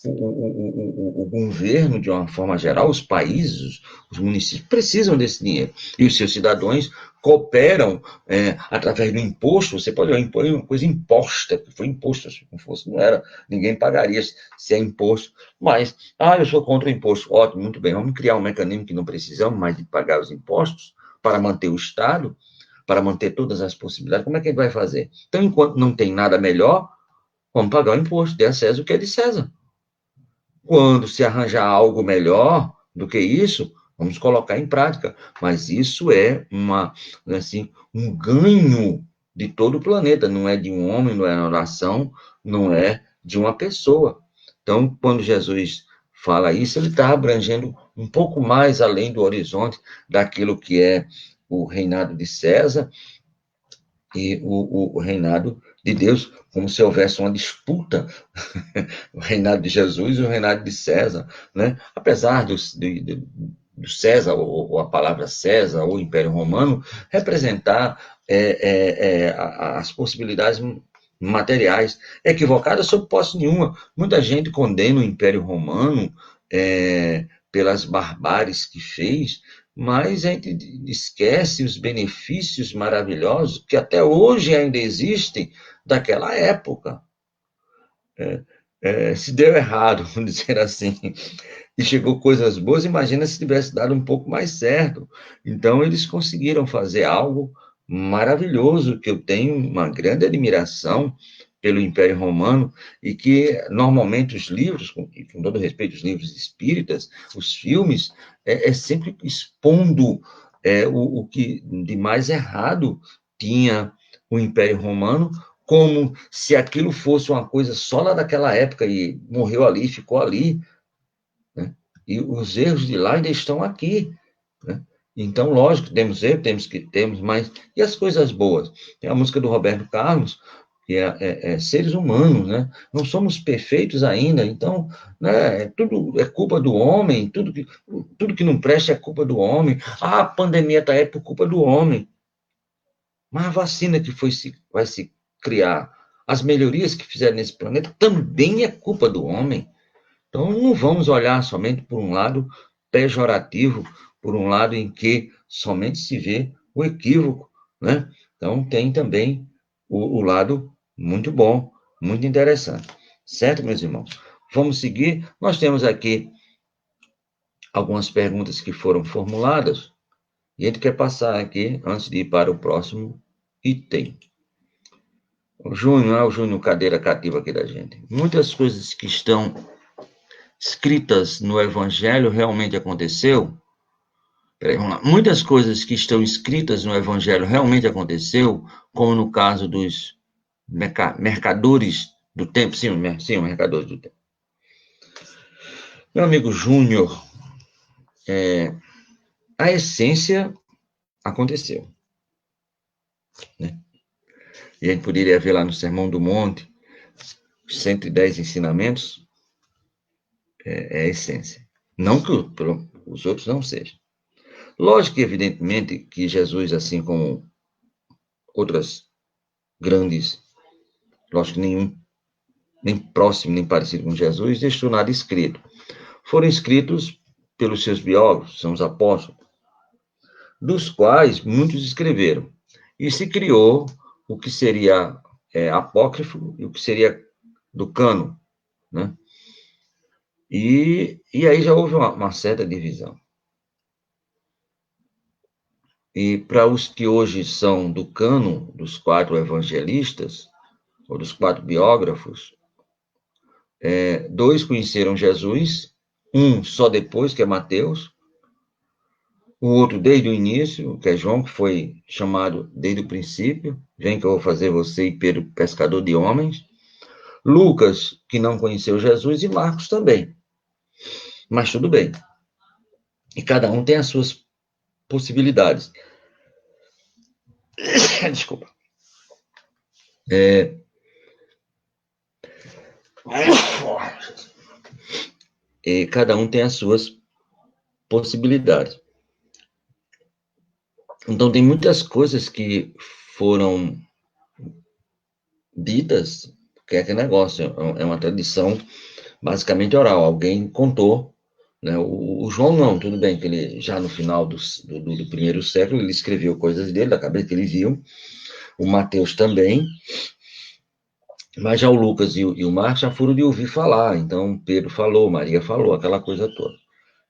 o governo, de uma forma geral, os países, os municípios, precisam desse dinheiro. E os seus cidadãos cooperam através do imposto. Você pode impor uma coisa imposta, que foi imposto, se não fosse, não era, ninguém pagaria se é imposto. Mas, eu sou contra o imposto. Ótimo, muito bem, vamos criar um mecanismo que não precisamos mais de pagar os impostos para manter o Estado, para manter todas as possibilidades. Como é que a gente vai fazer? Então, enquanto não tem nada melhor, vamos pagar o imposto, dê a César o que é de César. Quando se arranjar algo melhor do que isso, vamos colocar em prática. Mas isso é um ganho de todo o planeta, não é de um homem, não é uma nação, não é de uma pessoa. Então, quando Jesus fala isso, ele está abrangendo um pouco mais além do horizonte daquilo que é o reinado de César e o reinado de Deus, como se houvesse uma disputa, o reinado de Jesus e o reinado de César, né? Apesar do César, ou a palavra César, ou Império Romano, representar as possibilidades materiais, equivocadas sob posse nenhuma. Muita gente condena o Império Romano pelas barbáries que fez, mas a gente esquece os benefícios maravilhosos que até hoje ainda existem daquela época. Se deu errado, vamos dizer assim, e chegou coisas boas, imagina se tivesse dado um pouco mais certo. Então, eles conseguiram fazer algo maravilhoso, que eu tenho uma grande admiração pelo Império Romano, e que, normalmente, os livros, com todo respeito, os livros espíritas, os filmes, sempre expondo o que de mais errado tinha o Império Romano, como se aquilo fosse uma coisa só lá daquela época, e morreu ali, ficou ali, né? E os erros de lá ainda estão aqui, né? Então, lógico, temos erros, temos, mas e as coisas boas? Tem a música do Roberto Carlos, que é seres humanos, né? Não somos perfeitos ainda, então, né, tudo é culpa do homem, tudo que não presta é culpa do homem. A pandemia está aí por culpa do homem. Mas a vacina que vai se criar, as melhorias que fizeram nesse planeta, também é culpa do homem. Então, não vamos olhar somente por um lado pejorativo, por um lado em que somente se vê o equívoco, né? Então, tem também o lado muito bom, muito interessante. Certo, meus irmãos? Vamos seguir. Nós temos aqui algumas perguntas que foram formuladas, e a gente quer passar aqui, antes de ir para o próximo item. O Júnior, o Júnior cadeira cativa aqui da gente. Muitas coisas que estão escritas no Evangelho realmente aconteceu? Peraí, vamos lá. Muitas coisas que estão escritas no Evangelho realmente aconteceu, como no caso dos mercadores do tempo. Sim, mercadores do tempo. Meu amigo Júnior, a essência aconteceu, né? E a gente poderia ver lá no Sermão do Monte, os 110 ensinamentos, é a essência. Não que os outros não sejam. Lógico que, evidentemente, que Jesus, assim como outras grandes, lógico que nenhum, nem próximo, nem parecido com Jesus, deixou nada escrito. Foram escritos pelos seus biógrafos, são os apóstolos, dos quais muitos escreveram. E se criou o que seria apócrifo e o que seria do cânon, né? E aí já houve uma certa divisão. E para os que hoje são do cânon dos 4 evangelistas, ou dos 4 biógrafos, 2 conheceram Jesus, um só depois, que é Mateus, o outro desde o início, que é João, que foi chamado desde o princípio, vem que eu vou fazer você e Pedro pescador de homens, Lucas, que não conheceu Jesus, e Marcos também. Mas tudo bem. E cada um tem as suas possibilidades. Desculpa. Cada um tem as suas possibilidades. Então, tem muitas coisas que foram ditas, que é aquele negócio, é uma tradição basicamente oral. Alguém contou, né? O João não, tudo bem, que ele já no final do primeiro século, ele escreveu coisas dele, da cabeça que ele viu. O Mateus também. Mas já o Lucas e o Marcos já foram de ouvir falar. Então, Pedro falou, Maria falou, aquela coisa toda.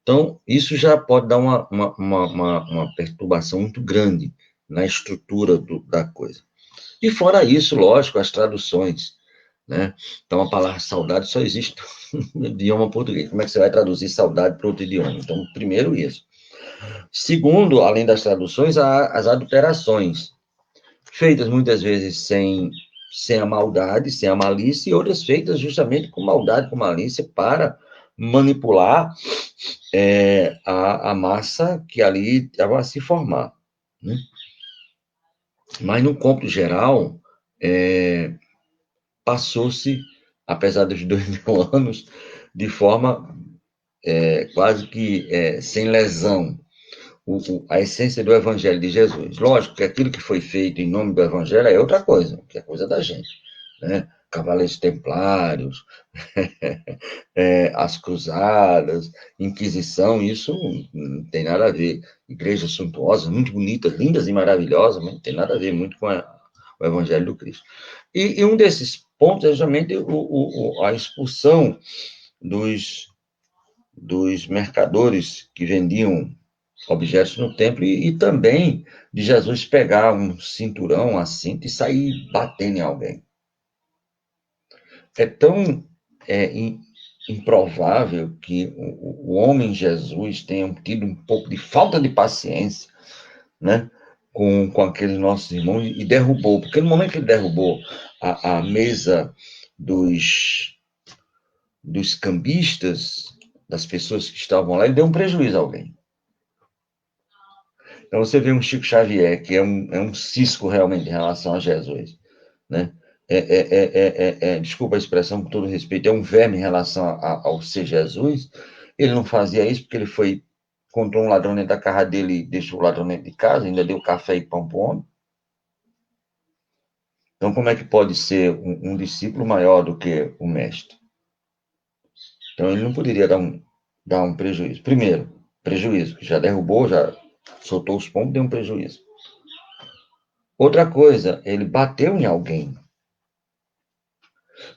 Então, isso já pode dar uma perturbação muito grande na estrutura da coisa. E fora isso, lógico, as traduções, né? Então, a palavra saudade só existe no idioma português. Como é que você vai traduzir saudade para outro idioma? Então, primeiro isso. Segundo, além das traduções, há as adulterações, feitas muitas vezes sem a maldade, sem a malícia, e outras feitas justamente com maldade, com malícia, para manipular a massa que ali estava a se formar, né? Mas, no cômputo geral, passou-se, apesar dos 2000 anos, de forma quase que sem lesão, a essência do Evangelho de Jesus. Lógico que aquilo que foi feito em nome do Evangelho é outra coisa, que é coisa da gente, né? Cavaleiros Templários, as Cruzadas, Inquisição, isso não tem nada a ver. Igrejas suntuosas, muito bonitas, lindas e maravilhosas, mas não tem nada a ver muito com o Evangelho do Cristo. E um desses pontos é justamente a expulsão dos mercadores que vendiam objetos no templo e também de Jesus pegar um cinturão, uma cinta e sair batendo em alguém. É tão improvável que o homem Jesus tenha tido um pouco de falta de paciência, né, com aqueles nossos irmãos e derrubou, porque no momento que ele derrubou a mesa dos cambistas, das pessoas que estavam lá, ele deu um prejuízo a alguém. Então você vê um Chico Xavier, que é um cisco realmente em relação a Jesus, né? Desculpa a expressão, com todo respeito, é um verme em relação ao ser Jesus. Ele não fazia isso porque ele encontrou um ladrão dentro da casa dele e deixou o ladrão dentro de casa, ainda deu café e pão para o homem. Então, como é que pode ser um discípulo maior do que o mestre? Então, ele não poderia dar um prejuízo. Primeiro, Prejuízo, que já derrubou, já soltou os pombos, deu um prejuízo. Outra coisa, ele bateu em alguém.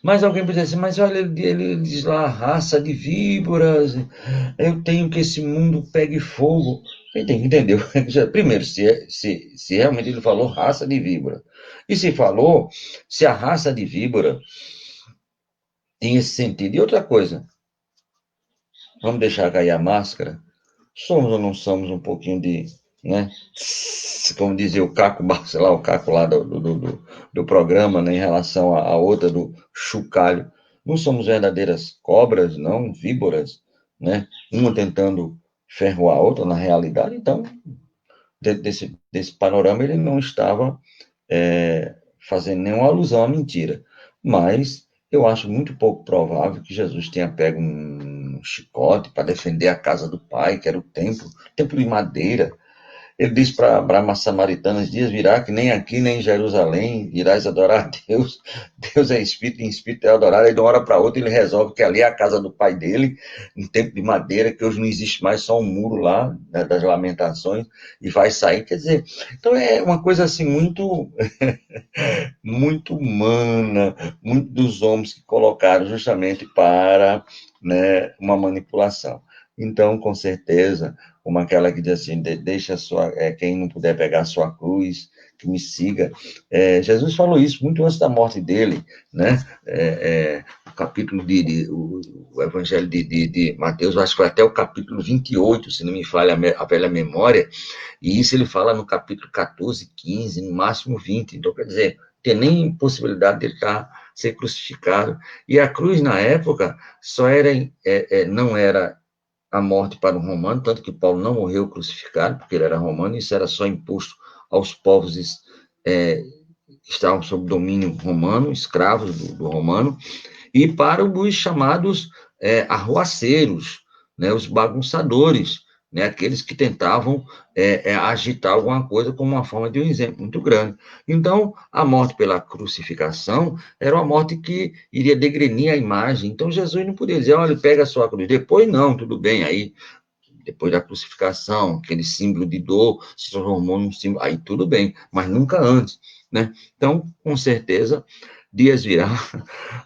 Mas alguém pode dizer assim, mas olha, ele diz lá, raça de víboras, eu tenho que esse mundo pegue fogo. Quem tem que entender? Primeiro, se realmente ele falou raça de víbora. E se falou, se a raça de víbora tem esse sentido. E outra coisa, vamos deixar cair a máscara, somos ou não somos um pouquinho de, né? Como dizia o Caco, sei lá, o Caco lá do programa, né, em relação à outra do chocalho. Não somos verdadeiras cobras, não, víboras, né? Uma tentando ferroar a outra na realidade. Então, desse panorama, ele não estava fazendo nenhuma alusão à mentira. Mas eu acho muito pouco provável que Jesus tenha pego um chicote para defender a casa do pai, que era o templo de madeira. Ele diz para as samaritanas, dias virá que nem aqui, nem em Jerusalém, irás adorar a Deus. Deus é espírito, e em espírito é adorar. Aí de uma hora para outra ele resolve que ali é a casa do pai dele, um templo de madeira, que hoje não existe mais, só um muro lá, né, das lamentações, e vai sair. Quer dizer, então é uma coisa assim muito, muito humana, muito dos homens que colocaram justamente para, né, uma manipulação. Então, com certeza, como aquela que diz assim, deixa quem não puder pegar a sua cruz, que me siga. Jesus falou isso muito antes da morte dele, né? O capítulo o Evangelho de Mateus, acho que foi até o capítulo 28, se não me falha a velha memória, e isso ele fala no capítulo 14, 15, no máximo 20. Então, quer dizer, tem nem possibilidade de ele ser crucificado. E a cruz, na época, não era a morte para um romano, tanto que Paulo não morreu crucificado, porque ele era romano, isso era só imposto aos povos que estavam sob domínio romano, escravos do romano, e para os chamados arruaceiros, né, os bagunçadores, né, aqueles que tentavam agitar alguma coisa como uma forma de um exemplo muito grande. Então, a morte pela crucificação era uma morte que iria degrenir a imagem. Então, Jesus não podia dizer, olha, pega a sua cruz. Depois, não, tudo bem, aí, depois da crucificação, aquele símbolo de dor se transformou num símbolo, aí tudo bem, mas nunca antes, né? Então, com certeza, dias virá,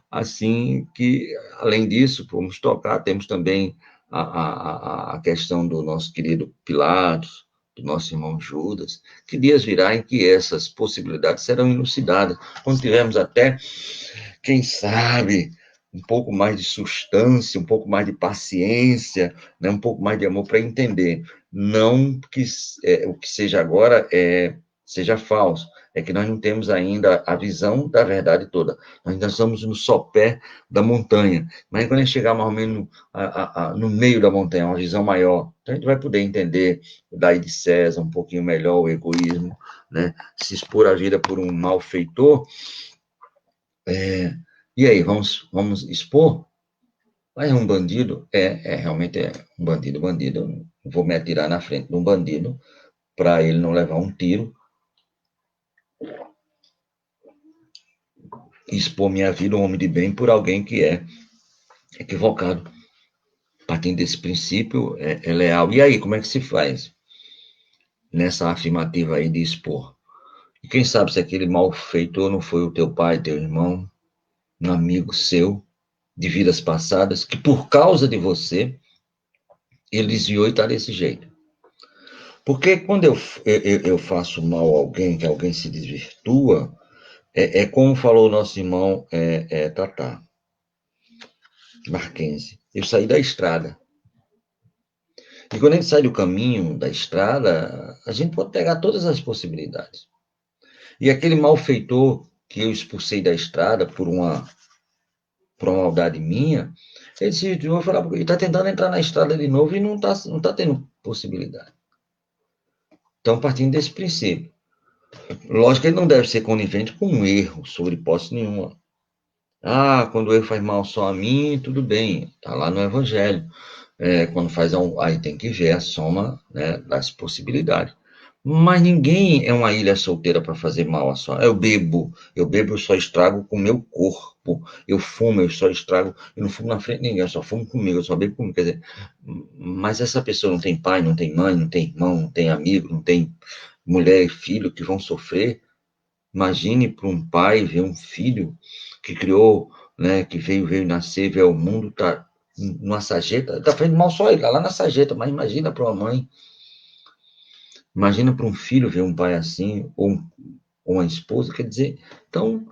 assim que, além disso, vamos tocar, temos também a questão do nosso querido Pilatos, do nosso irmão Judas, que dias virá em que essas possibilidades serão elucidadas, quando tivermos até, quem sabe, um pouco mais de substância, um pouco mais de paciência, né, um pouco mais de amor para entender. Não que o que seja agora seja falso, é que nós não temos ainda a visão da verdade toda. Nós ainda estamos no sopé da montanha. Mas quando a gente chegar mais ou menos no meio da montanha, uma visão maior, então a gente vai poder entender o Daí de César um pouquinho melhor, o egoísmo, né? Se expor a vida por um malfeitor. E aí, vamos expor? Mas um bandido realmente um bandido. Eu não vou me atirar na frente de um bandido para ele não levar um tiro, expor minha vida, um homem de bem, por alguém que é equivocado. Partindo desse princípio, é leal. E aí, como é que se faz nessa afirmativa aí de expor? E quem sabe se aquele malfeitor não foi o teu pai, teu irmão, um amigo seu, de vidas passadas, que por causa de você, ele desviou e está desse jeito. Porque quando eu faço mal a alguém, que alguém se desvirtua, como falou o nosso irmão Tatá Marquense, eu saí da estrada. E quando a gente sai do caminho da estrada, a gente pode pegar todas as possibilidades. E aquele malfeitor que eu expulsei da estrada por uma maldade minha, ele se vai falar, ele está tentando entrar na estrada de novo e não tá tendo possibilidade. Então, partindo desse princípio. Lógico que ele não deve ser conivente com um erro, sobre hipótese nenhuma. Quando o erro faz mal só a mim, tudo bem, está lá no Evangelho. Quando faz aí tem que ver a soma, né, das possibilidades. Mas ninguém é uma ilha solteira para fazer mal a só. Eu bebo, eu só estrago com o meu corpo. Eu fumo, eu só estrago. Eu não fumo na frente de ninguém, eu só fumo comigo, eu só bebo comigo. Quer dizer, mas essa pessoa não tem pai, não tem mãe, não tem irmão, não tem amigo, não tem mulher e filho que vão sofrer. Imagine para um pai ver um filho que criou, né, que veio nascer, veio ao mundo, tá numa sarjeta, tá fazendo mal só ele, lá na sarjeta, mas imagina para uma mãe. Imagina para um filho ver um pai assim, ou uma esposa, quer dizer, então,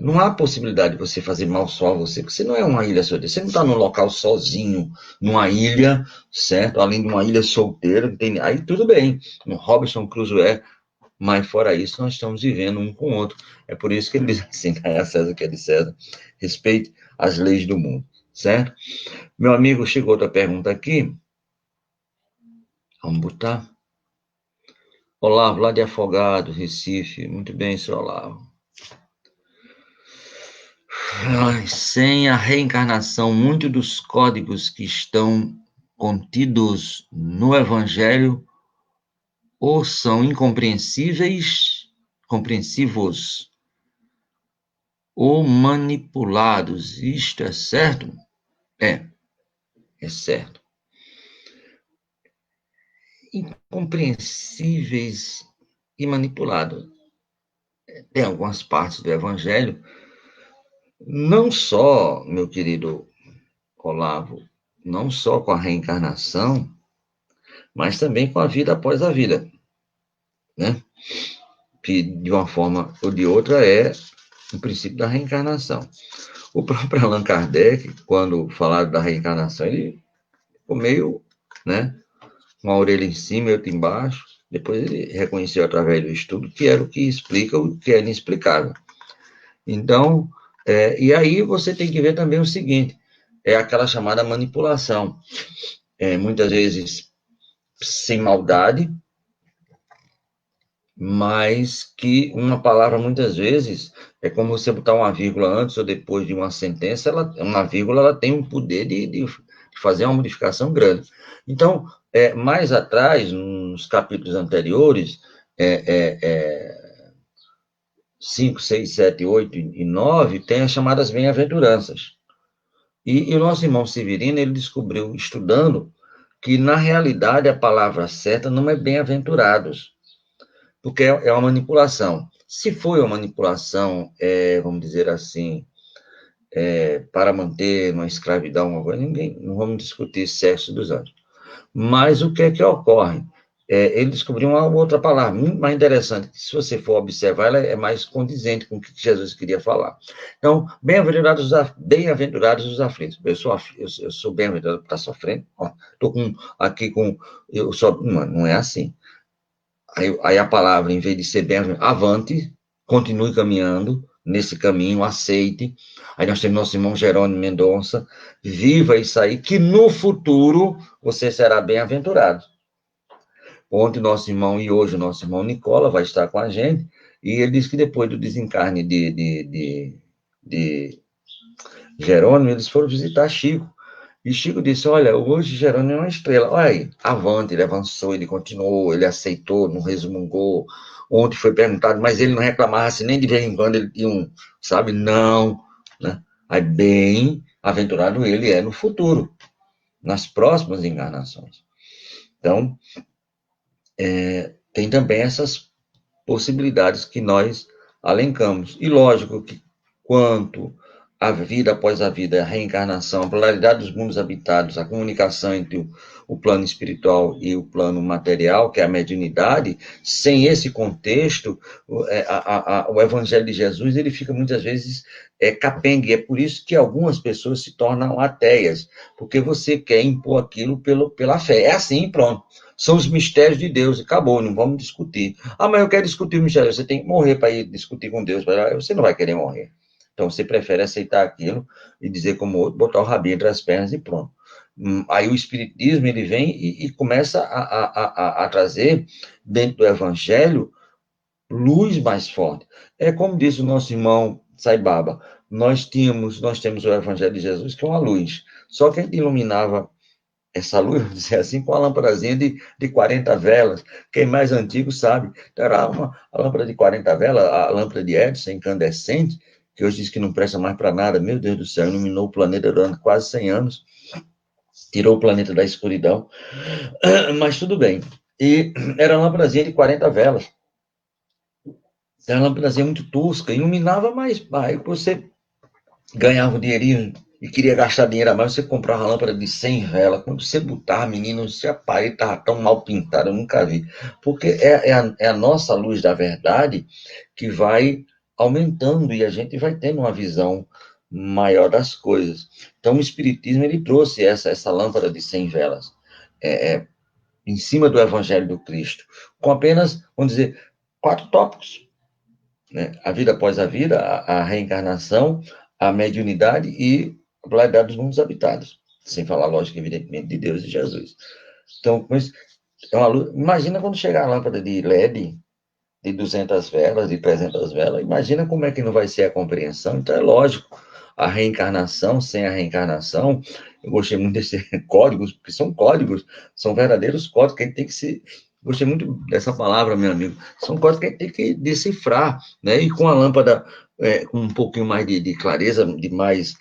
não há possibilidade de você fazer mal só a você, porque você não é uma ilha solteira, você não está num local sozinho, numa ilha, certo? Além de uma ilha solteira, aí tudo bem, no Robinson Crusoe, mas fora isso, nós estamos vivendo um com o outro. É por isso que ele diz assim, é a César que é de César, respeite as leis do mundo, certo? Meu amigo, chegou outra pergunta aqui, vamos botar. Olavo, lá de Afogados, Recife. Muito bem, senhor Olavo. Sem a reencarnação, muitos dos códigos que estão contidos no Evangelho ou são compreensivos, ou manipulados. Isto é certo? É certo. Incompreensíveis e manipulados. Tem algumas partes do Evangelho, não só, meu querido Olavo, não só com a reencarnação, mas também com a vida após a vida, né? Que de uma forma ou de outra é o princípio da reencarnação. O próprio Allan Kardec, quando falaram da reencarnação, ele ficou meio, né, com a orelha em cima e outra embaixo. Depois ele reconheceu através do estudo que era o que explica o que é inexplicável. Então, e aí você tem que ver também o seguinte, é aquela chamada manipulação. Muitas vezes sem maldade, mas que uma palavra, muitas vezes, é como você botar uma vírgula antes ou depois de uma sentença, uma vírgula ela tem um poder de fazer uma modificação grande. Então, mais atrás, nos capítulos anteriores, 5, 6, 7, 8 e 9, tem as chamadas bem-aventuranças. E o nosso irmão Severino, ele descobriu, estudando, que, na realidade, a palavra certa não é bem-aventurados, porque é uma manipulação. Se foi uma manipulação, vamos dizer assim, para manter uma escravidão, ninguém, não vamos discutir sexo dos anjos. Mas o que é que ocorre? Ele descobriu uma outra palavra, muito mais interessante, que se você for observar, ela é mais condizente com o que Jesus queria falar. Então, bem-aventurados os aflitos. Eu sou bem-aventurado por estar sofrendo. Estou aqui com... não é assim. Aí a palavra, em vez de ser bem-aventurado, avante, continue caminhando nesse caminho, aceite. Aí nós temos nosso irmão Jerônimo Mendonça, viva isso aí, que no futuro você será bem-aventurado. Ontem nosso irmão, e hoje o nosso irmão Nicola vai estar com a gente, e ele disse que depois do desencarne de Jerônimo, eles foram visitar Chico. E Chico disse, olha, hoje Jerônimo é uma estrela. Olha aí, avante, ele avançou, ele continuou, ele aceitou, não resmungou. Ontem foi perguntado, mas ele não reclamasse, nem de vez em quando ele tinha sabe, não. Né? Aí bem aventurado ele é no futuro, nas próximas encarnações. Então, tem também essas possibilidades que nós alencamos. E lógico que quanto a vida após a vida, a reencarnação, a pluralidade dos mundos habitados, a comunicação entre o plano espiritual e o plano material, que é a mediunidade, sem esse contexto, o Evangelho de Jesus, ele fica muitas vezes capengue. É por isso que algumas pessoas se tornam ateias, porque você quer impor aquilo pela fé. É assim, pronto. São os mistérios de Deus, e acabou, não vamos discutir. Mas eu quero discutir o mistério, você tem que morrer para ir discutir com Deus, você não vai querer morrer. Então, você prefere aceitar aquilo e dizer como outro, botar o rabinho entre as pernas e pronto. Aí o Espiritismo, ele vem e começa a trazer, dentro do Evangelho, luz mais forte. É como diz o nosso irmão Saibaba, nós temos o Evangelho de Jesus, que é uma luz. Só que a gente iluminava essa luz, vamos dizer assim, com a lâmpadazinha de 40 velas. Quem é mais antigo sabe. Então, era a lâmpada de 40 velas, a lâmpada de Edison, incandescente, que hoje diz que não presta mais para nada. Meu Deus do céu, iluminou o planeta durante quase 100 anos, tirou o planeta da escuridão. Mas tudo bem. E era uma lâmpadazinha de 40 velas. Era uma lâmpadazinha muito tosca, iluminava, mas aí você ganhava um dinheirinho e queria gastar dinheiro a mais, você comprava uma lâmpada de 100 velas. Quando você botava, menino, se a parede estava tão mal pintada, eu nunca vi. Porque é a nossa luz da verdade que vai aumentando e a gente vai tendo uma visão maior das coisas. Então, o Espiritismo, ele trouxe essa lâmpada de 100 velas em cima do Evangelho do Cristo, com apenas, vamos dizer, 4 tópicos, né? A vida após a vida, a reencarnação, a mediunidade e a pluralidade dos mundos habitados. Sem falar, lógico, evidentemente, de Deus e Jesus. Então, é uma luz. Imagina quando chegar a lâmpada de LED de 200 velas, de 300 velas, imagina como é que não vai ser a compreensão. Então, é lógico, a reencarnação, sem a reencarnação, eu gostei muito desses códigos, porque são verdadeiros códigos que a gente tem que se. Gostei muito dessa palavra, meu amigo. São códigos que a gente tem que decifrar, né? E com a lâmpada com um pouquinho mais de clareza, de mais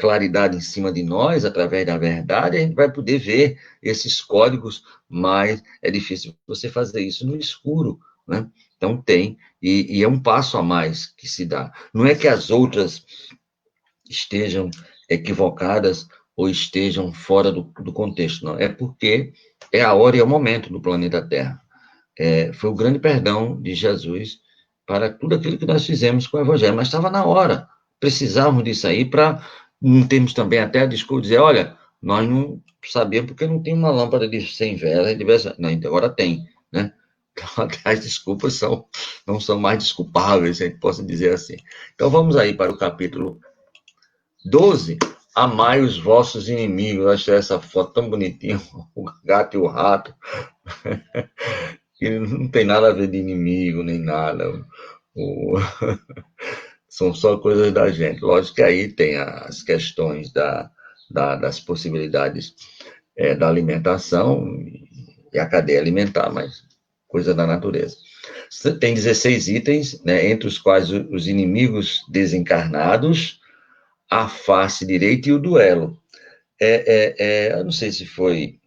claridade em cima de nós, através da verdade, a gente vai poder ver esses códigos, mas é difícil você fazer isso no escuro, né? Então tem, e é um passo a mais que se dá. Não é que as outras estejam equivocadas ou estejam fora do contexto, não. É porque é a hora e é o momento do planeta Terra. Foi o grande perdão de Jesus para tudo aquilo que nós fizemos com o Evangelho, mas estava na hora. Precisávamos disso aí para não termos também até a desculpa de dizer, olha, nós não sabíamos porque não tem uma lâmpada de 100 velas, não, agora tem, né? Então, as desculpas não são mais desculpáveis, se a gente possa dizer assim. Então, vamos aí para o capítulo 12. Amai os vossos inimigos. Eu achei essa foto tão bonitinha, o gato e o rato. Que não tem nada a ver de inimigo, nem nada. O... São só coisas da gente. Lógico que aí tem as questões das possibilidades da alimentação e a cadeia alimentar, mas coisa da natureza. Tem 16 itens, né, entre os quais os inimigos desencarnados, a face direita e o duelo. Eu não sei se foi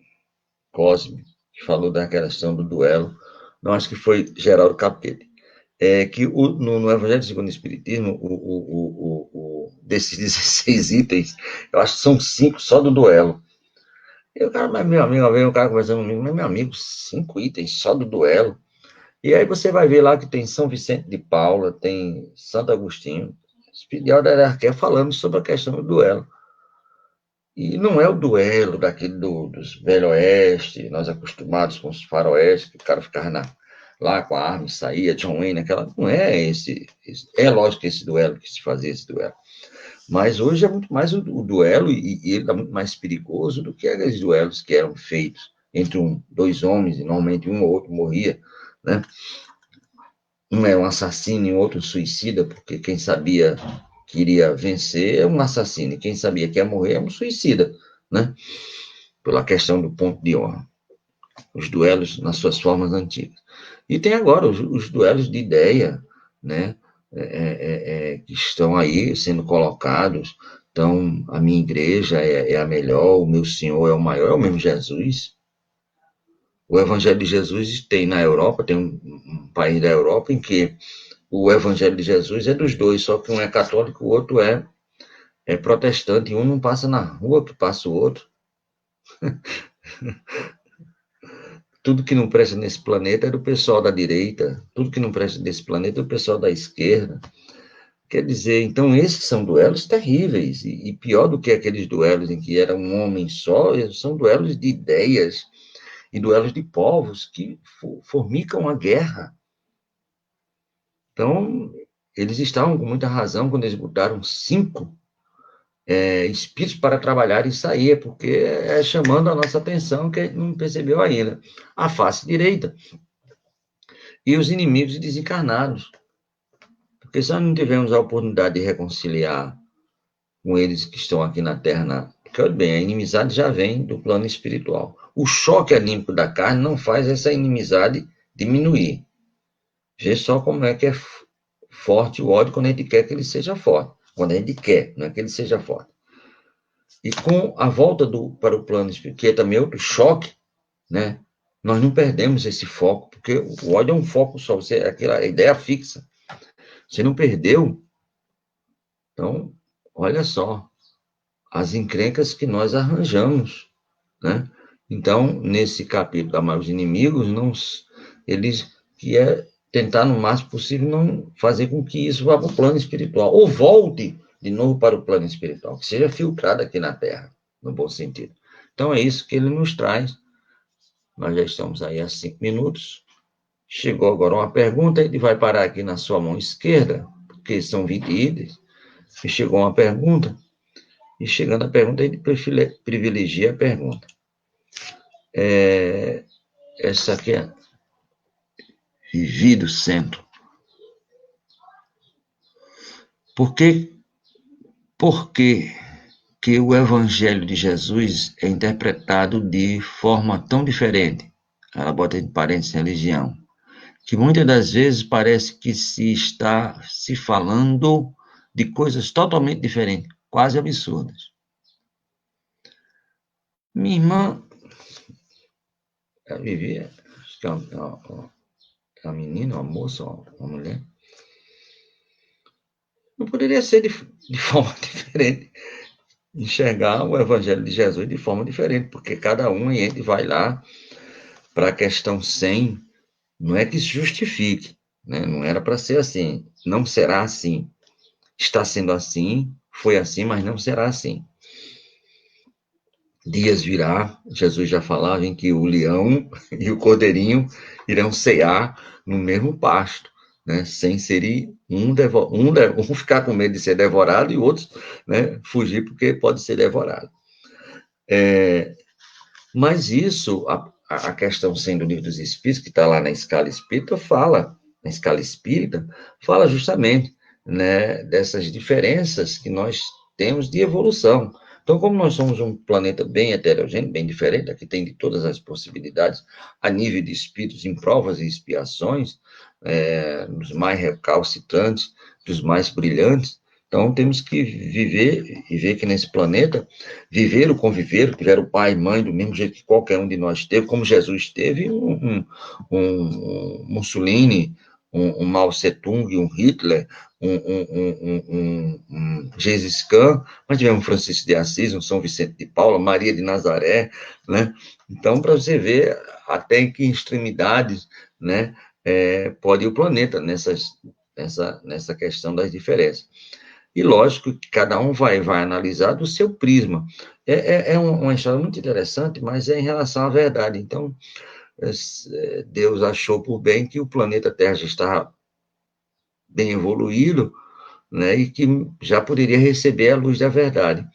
Cosme que falou da questão do duelo, não, acho que foi Geraldo Capelli. Que no Evangelho segundo o Espiritismo, desses 16 itens, eu acho que são 5 só do duelo. E o cara, mas meu amigo, veio um cara conversando comigo, mas meu amigo, 5 itens só do duelo. E aí você vai ver lá que tem São Vicente de Paula, tem Santo Agostinho, espiritual da hierarquia falando sobre a questão do duelo. E não é o duelo daquele dos Velho Oeste, nós acostumados com os faroeste, que o cara ficava lá com a arma e saía, John Wayne, aquela. Não é esse. É lógico que esse duelo, que se fazia esse duelo. Mas hoje é muito mais o duelo, e ele é muito mais perigoso do que aqueles duelos que eram feitos entre dois homens, e normalmente um ou outro morria, né? Um é um assassino e o outro um suicida, porque quem sabia que iria vencer é um assassino, e quem sabia que ia morrer é um suicida, né? Pela questão do ponto de honra. Os duelos nas suas formas antigas. E tem agora os duelos de ideia, né? Que estão aí sendo colocados. Então, a minha igreja é a melhor, o meu Senhor é o maior, é o mesmo Jesus. O Evangelho de Jesus tem na Europa, tem um país da Europa em que o Evangelho de Jesus é dos dois, só que um é católico, o outro é protestante, e um não passa na rua que passa o outro. Tudo que não presta nesse planeta é do pessoal da direita, tudo que não presta nesse planeta é do pessoal da esquerda. Quer dizer, então esses são duelos terríveis, e pior do que aqueles duelos em que era um homem só, são duelos de ideias e duelos de povos que formicam a guerra. Então, eles estavam com muita razão quando eles botaram 5 espíritos para trabalhar e sair, porque chamando a nossa atenção que a gente não percebeu ainda. A face direita e os inimigos desencarnados. Porque se nós não tivemos a oportunidade de reconciliar com eles que estão aqui na Terra, porque Fica bem, a inimizade já vem do plano espiritual. O choque anímico da carne não faz essa inimizade diminuir. Vê só como é que é forte o ódio quando a gente quer que ele seja forte. Quando a gente quer, não é que ele seja forte. E com a volta para o plano espiritual, que é também outro choque, né? Nós não perdemos esse foco, porque o ódio é um foco só, você, aquela ideia fixa. Você não perdeu. Então, olha só, as encrencas que nós arranjamos, né? Então, nesse capítulo, amar os inimigos, não, eles que é tentar, no máximo possível, não fazer com que isso vá para o plano espiritual, ou volte de novo para o plano espiritual, que seja filtrado aqui na Terra, no bom sentido. Então, é isso que ele nos traz. Nós já estamos aí há 5 minutos. Chegou agora uma pergunta, ele vai parar aqui na sua mão esquerda, porque são 20 itens, e chegou uma pergunta, e chegando a pergunta, ele privilegia a pergunta. Essa aqui é Vivido Centro. Por que o Evangelho de Jesus é interpretado de forma tão diferente? Ela bota entre parênteses religião. Que muitas das vezes parece que se está se falando de coisas totalmente diferentes, quase absurdas. Minha irmã, ela vivia, acho que é uma menina, uma moça, uma mulher, não poderia ser de forma diferente, enxergar o Evangelho de Jesus de forma diferente, porque cada um a gente vai lá para a questão 100, não é que se justifique, né? Não era para ser assim, não será assim, está sendo assim, foi assim, mas não será assim. Dias virá, Jesus já falava em que o leão e o cordeirinho irão cear no mesmo pasto, né? Sem ser um ficar com medo de ser devorado e outros, né, fugir porque pode ser devorado. Mas isso, a questão sendo o livro dos Espíritos, que está lá na escala espírita, na escala espírita, fala justamente, né, dessas diferenças que nós temos de evolução. Então, como nós somos um planeta bem heterogêneo, bem diferente, aqui tem de todas as possibilidades, a nível de espíritos em provas e expiações, dos mais recalcitrantes, dos mais brilhantes, então temos que viver e ver que nesse planeta, viver o conviver, tiver o pai e mãe do mesmo jeito que qualquer um de nós teve, como Jesus teve, um Mussolini, um Mao Tse-tung, um Hitler, um Gengis Khan, mas tivemos um Francisco de Assis, um São Vicente de Paula, Maria de Nazaré, né? Então, para você ver até em que extremidades, né, pode ir o planeta nessa questão das diferenças. E lógico que cada um vai analisar do seu prisma. É uma história muito interessante, mas é em relação à verdade. Então, Deus achou por bem que o planeta Terra já estava bem evoluído, né, e que já poderia receber a luz da verdade.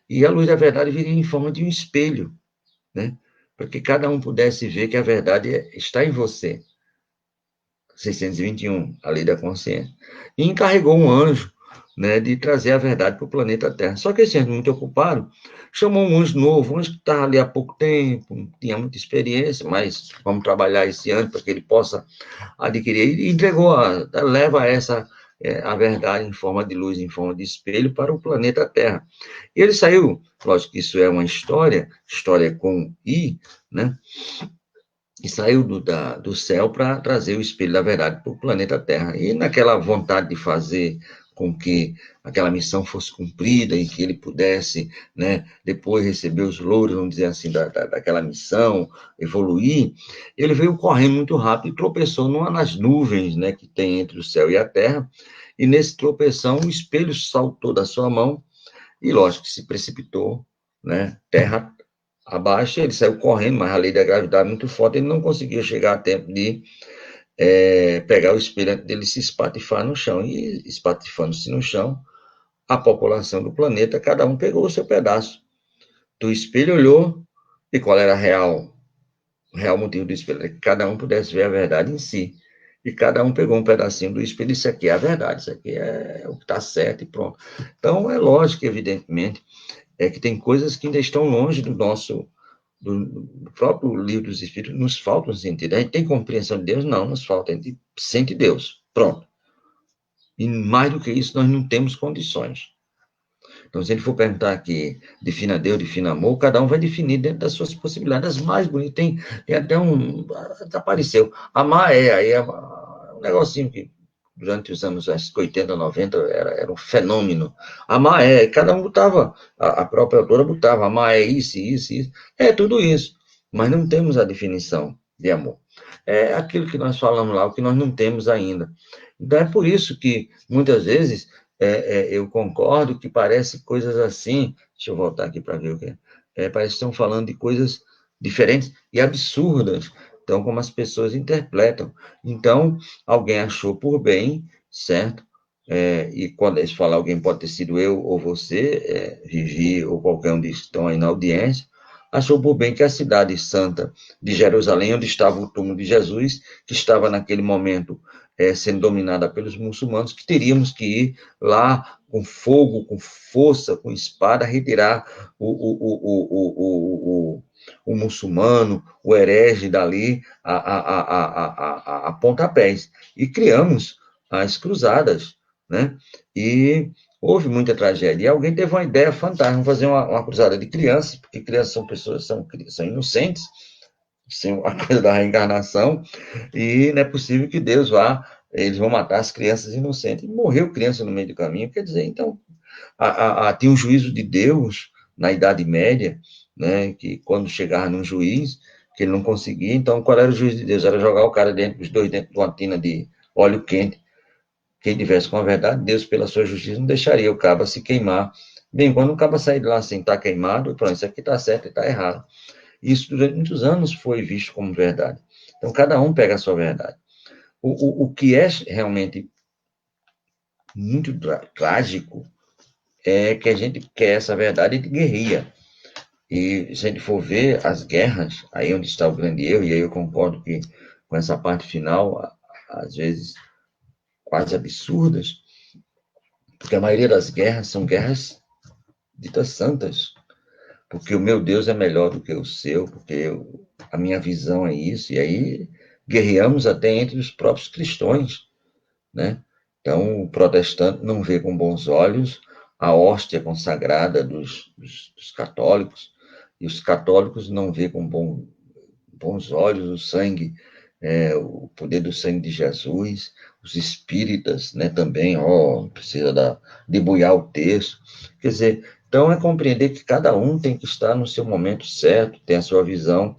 E a luz da verdade viria em forma de um espelho, né, para que cada um pudesse ver que a verdade está em você. 621, a lei da consciência. E encarregou um anjo, né, de trazer a verdade para o planeta Terra. Só que esse anjo, muito ocupado, chamou um anjo novo, um anjo que estava ali há pouco tempo, não tinha muita experiência, mas vamos trabalhar esse anjo para que ele possa adquirir. E entregou, leva a verdade em forma de luz, em forma de espelho, para o planeta Terra. E ele saiu, lógico que isso é uma história com I, né? E saiu do céu para trazer o espelho da verdade para o planeta Terra. E naquela vontade de fazer com que aquela missão fosse cumprida e que ele pudesse, né, depois receber os louros, vamos dizer assim, daquela missão, evoluir, ele veio correndo muito rápido e tropeçou numa das nuvens, né, que tem entre o céu e a terra, e nesse tropeção o espelho saltou da sua mão e, lógico, se precipitou, né, terra abaixo, ele saiu correndo, mas a lei da gravidade é muito forte, ele não conseguiu chegar a tempo de pegar o espelho dele se espatifar no chão. E espatifando-se no chão, a população do planeta, cada um pegou o seu pedaço. Do espelho olhou, e qual era o real motivo do espelho? É que cada um pudesse ver a verdade em si. E cada um pegou um pedacinho do espelho, isso aqui é a verdade, isso aqui é o que está certo e pronto. Então, é lógico, evidentemente, é que tem coisas que ainda estão longe do próprio livro dos Espíritos, nos falta um sentido. A gente tem compreensão de Deus? Não, nos falta, a gente sente Deus. Pronto. E mais do que isso, nós não temos condições. Então, se ele for perguntar aqui, defina Deus, defina amor, cada um vai definir dentro das suas possibilidades. As mais bonitas, tem até apareceu. Amar aí é um negocinho que durante os anos acho que 80, 90 era um fenômeno. Amar cada um botava, a própria autora botava, amar é isso, isso, isso. É tudo isso. Mas não temos a definição de amor. É aquilo que nós falamos lá, o que nós não temos ainda. Então é por isso que, muitas vezes, eu concordo que parece coisas assim. Deixa eu voltar aqui para ver o que é. Parece que estão falando de coisas diferentes e absurdas. Então, como as pessoas interpretam. Então, alguém achou por bem, certo? E quando eles falam alguém, pode ter sido eu ou você, Vivi, ou qualquer um que estão aí na audiência, achou por bem que a cidade santa de Jerusalém, onde estava o túmulo de Jesus, que estava naquele momento sendo dominada pelos muçulmanos, que teríamos que ir lá com fogo, com força, com espada, retirar o muçulmano, o herege dali a pontapés. E criamos as cruzadas, né? E houve muita tragédia. E alguém teve uma ideia fantástica, vamos fazer uma cruzada de crianças, porque crianças são pessoas, são inocentes, sem a coisa da reencarnação, e não é possível que Deus eles vão matar as crianças inocentes. E morreu criança no meio do caminho, quer dizer, então, tem um juízo de Deus na Idade Média, né, que quando chegava num juiz, que ele não conseguia, então qual era o juízo de Deus? Era jogar o cara os dois dentro de uma tina de óleo quente. Quem tivesse com a verdade, Deus, pela sua justiça, não deixaria o cabo se queimar. Bem, quando o cabo sair de lá sem estar queimado, pronto, isso aqui está certo e está errado. Isso durante muitos anos foi visto como verdade. Então, cada um pega a sua verdade. O que é realmente muito trágico é que a gente quer essa verdade de guerrilha. E se a gente for ver as guerras, aí onde está o grande erro, e aí eu concordo que com essa parte final, às vezes quase absurdas, porque a maioria das guerras são guerras ditas santas, porque o meu Deus é melhor do que o seu, porque a minha visão é isso, e aí guerreamos até entre os próprios cristãos, né? Então, o protestante não vê com bons olhos a hóstia consagrada dos católicos, e os católicos não vê com bons olhos o sangue, o poder do sangue de Jesus, os espíritas, né, também, precisa debulhar o texto. Quer dizer, então é compreender que cada um tem que estar no seu momento certo, tem a sua visão.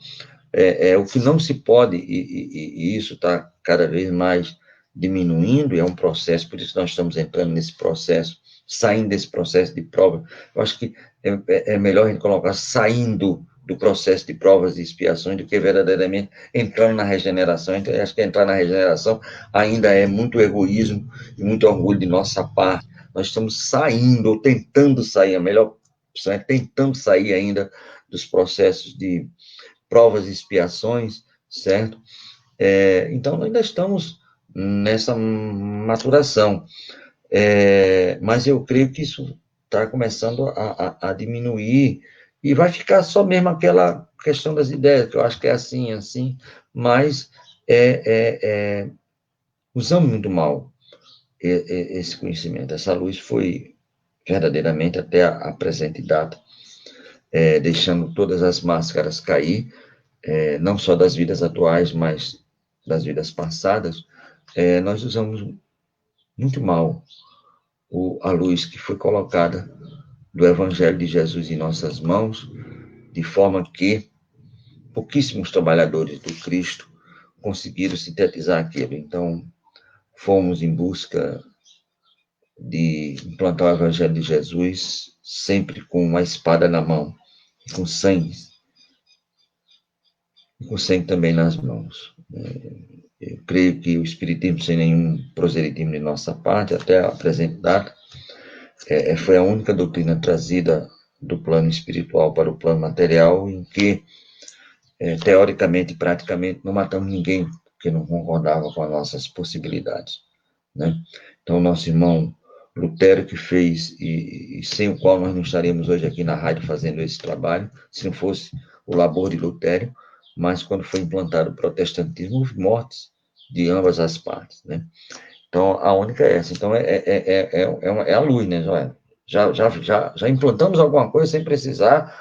O que não se pode, e isso está cada vez mais diminuindo, é um processo, por isso nós estamos entrando nesse processo, saindo desse processo de prova. Eu acho que é melhor a gente colocar saindo do processo de provas e expiações do que verdadeiramente entrando na regeneração. Então, eu acho que entrar na regeneração ainda é muito egoísmo e muito orgulho de nossa parte. Nós estamos saindo, ou tentando sair, a melhor opção é tentando sair ainda dos processos de provas e expiações, certo? Então, ainda estamos nessa maturação. Mas eu creio que isso está começando a diminuir e vai ficar só mesmo aquela questão das ideias, que eu acho que é assim, assim, mas usamos muito mal esse conhecimento. Essa luz foi verdadeiramente até a presente data, deixando todas as máscaras cair, não só das vidas atuais, mas das vidas passadas. Nós usamos muito mal a luz que foi colocada do Evangelho de Jesus em nossas mãos, de forma que pouquíssimos trabalhadores do Cristo conseguiram sintetizar aquilo. Então, fomos em busca de implantar o Evangelho de Jesus, sempre com uma espada na mão, com sangue também nas mãos. Eu creio que o Espiritismo, sem nenhum proselitismo de nossa parte, até a presente data, foi a única doutrina trazida do plano espiritual para o plano material, em que, teoricamente e praticamente, não matamos ninguém que não concordava com as nossas possibilidades, né? Então, nosso irmão Lutero que fez, e sem o qual nós não estaríamos hoje aqui na rádio fazendo esse trabalho, se não fosse o labor de Lutero, mas quando foi implantado o protestantismo, houve mortes de ambas as partes, né? Então, a única é essa. Então, é a luz, né, Joel? Já implantamos alguma coisa sem precisar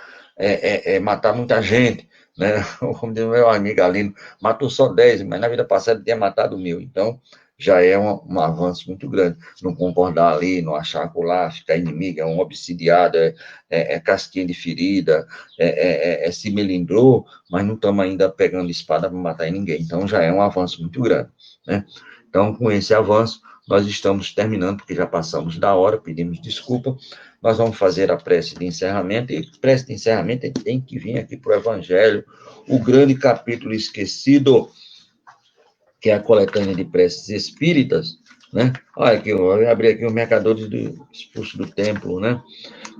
matar muita gente, né? Como diz o meu amigo Alino, matou só 10, mas na vida passada tinha matado 1000. Então, já é um avanço muito grande. Não concordar ali, não achar colar, ficar inimigo, é um obsidiado, casquinha de ferida, se melindrou, mas não estamos ainda pegando espada para matar ninguém. Então, já é um avanço muito grande, né? Então, com esse avanço, nós estamos terminando, porque já passamos da hora, pedimos desculpa. Nós vamos fazer a prece de encerramento, e prece de encerramento tem que vir aqui para o Evangelho, o grande capítulo esquecido, que é a coletânea de preces espíritas, né? Olha aqui, eu abri aqui os mercadores expulsos do templo, né?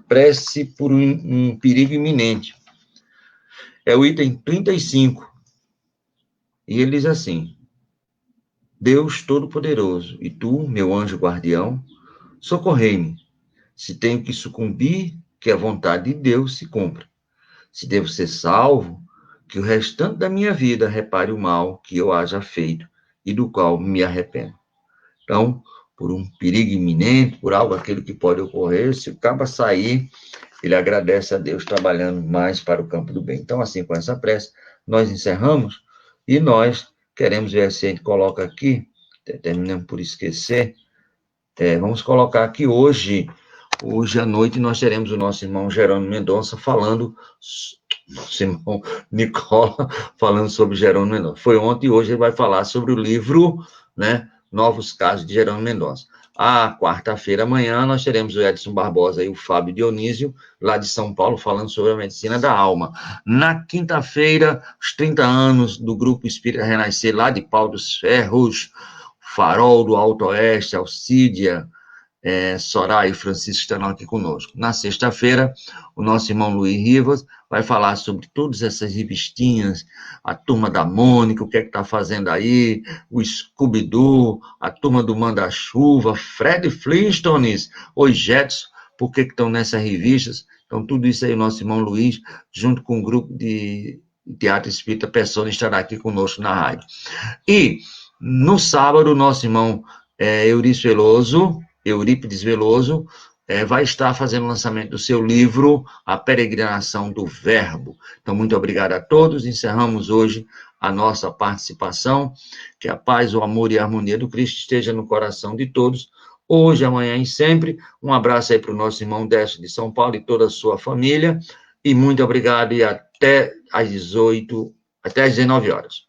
Prece por um perigo iminente. É o item 35. E ele diz assim: Deus Todo-Poderoso, e tu, meu anjo guardião, socorrei-me. Se tenho que sucumbir, que a vontade de Deus se cumpra. Se devo ser salvo, que o restante da minha vida repare o mal que eu haja feito e do qual me arrependo. Então, por um perigo iminente, por algo aquilo que pode ocorrer, se o cabo sair, ele agradece a Deus trabalhando mais para o campo do bem. Então, assim, com essa prece, nós encerramos e nós queremos ver se a gente coloca aqui, terminamos por esquecer, vamos colocar aqui hoje à noite, nós teremos o nosso irmão Jerônimo Mendonça falando, nosso irmão Nicola falando sobre Jerônimo Mendonça. Foi ontem e hoje ele vai falar sobre o livro, né, Novos Casos de Jerônimo Mendonça. À quarta-feira, amanhã, nós teremos o Edson Barbosa e o Fábio Dionísio, lá de São Paulo, falando sobre a medicina da alma. Na quinta-feira, os 30 anos do Grupo Espírita Renascer, lá de Pau dos Ferros, Farol do Alto Oeste, Alcídia, Soraya e Francisco estarão aqui conosco. Na sexta-feira, o nosso irmão Luiz Rivas vai falar sobre todas essas revistinhas, a Turma da Mônica, o que é que está fazendo aí, o Scooby-Doo, a Turma do Manda-Chuva, Fred Flintstones, os Jetson, por que estão nessas revistas? Então, tudo isso aí o nosso irmão Luiz, junto com o grupo de Teatro Espírita Persona, estará aqui conosco na rádio. E, no sábado, o nosso irmão Eurípides Veloso, vai estar fazendo o lançamento do seu livro, A Peregrinação do Verbo. Então, muito obrigado a todos. Encerramos hoje a nossa participação. Que a paz, o amor e a harmonia do Cristo esteja no coração de todos, hoje, amanhã e sempre. Um abraço aí para o nosso irmão Décio de São Paulo e toda a sua família. E muito obrigado e até às 19 horas.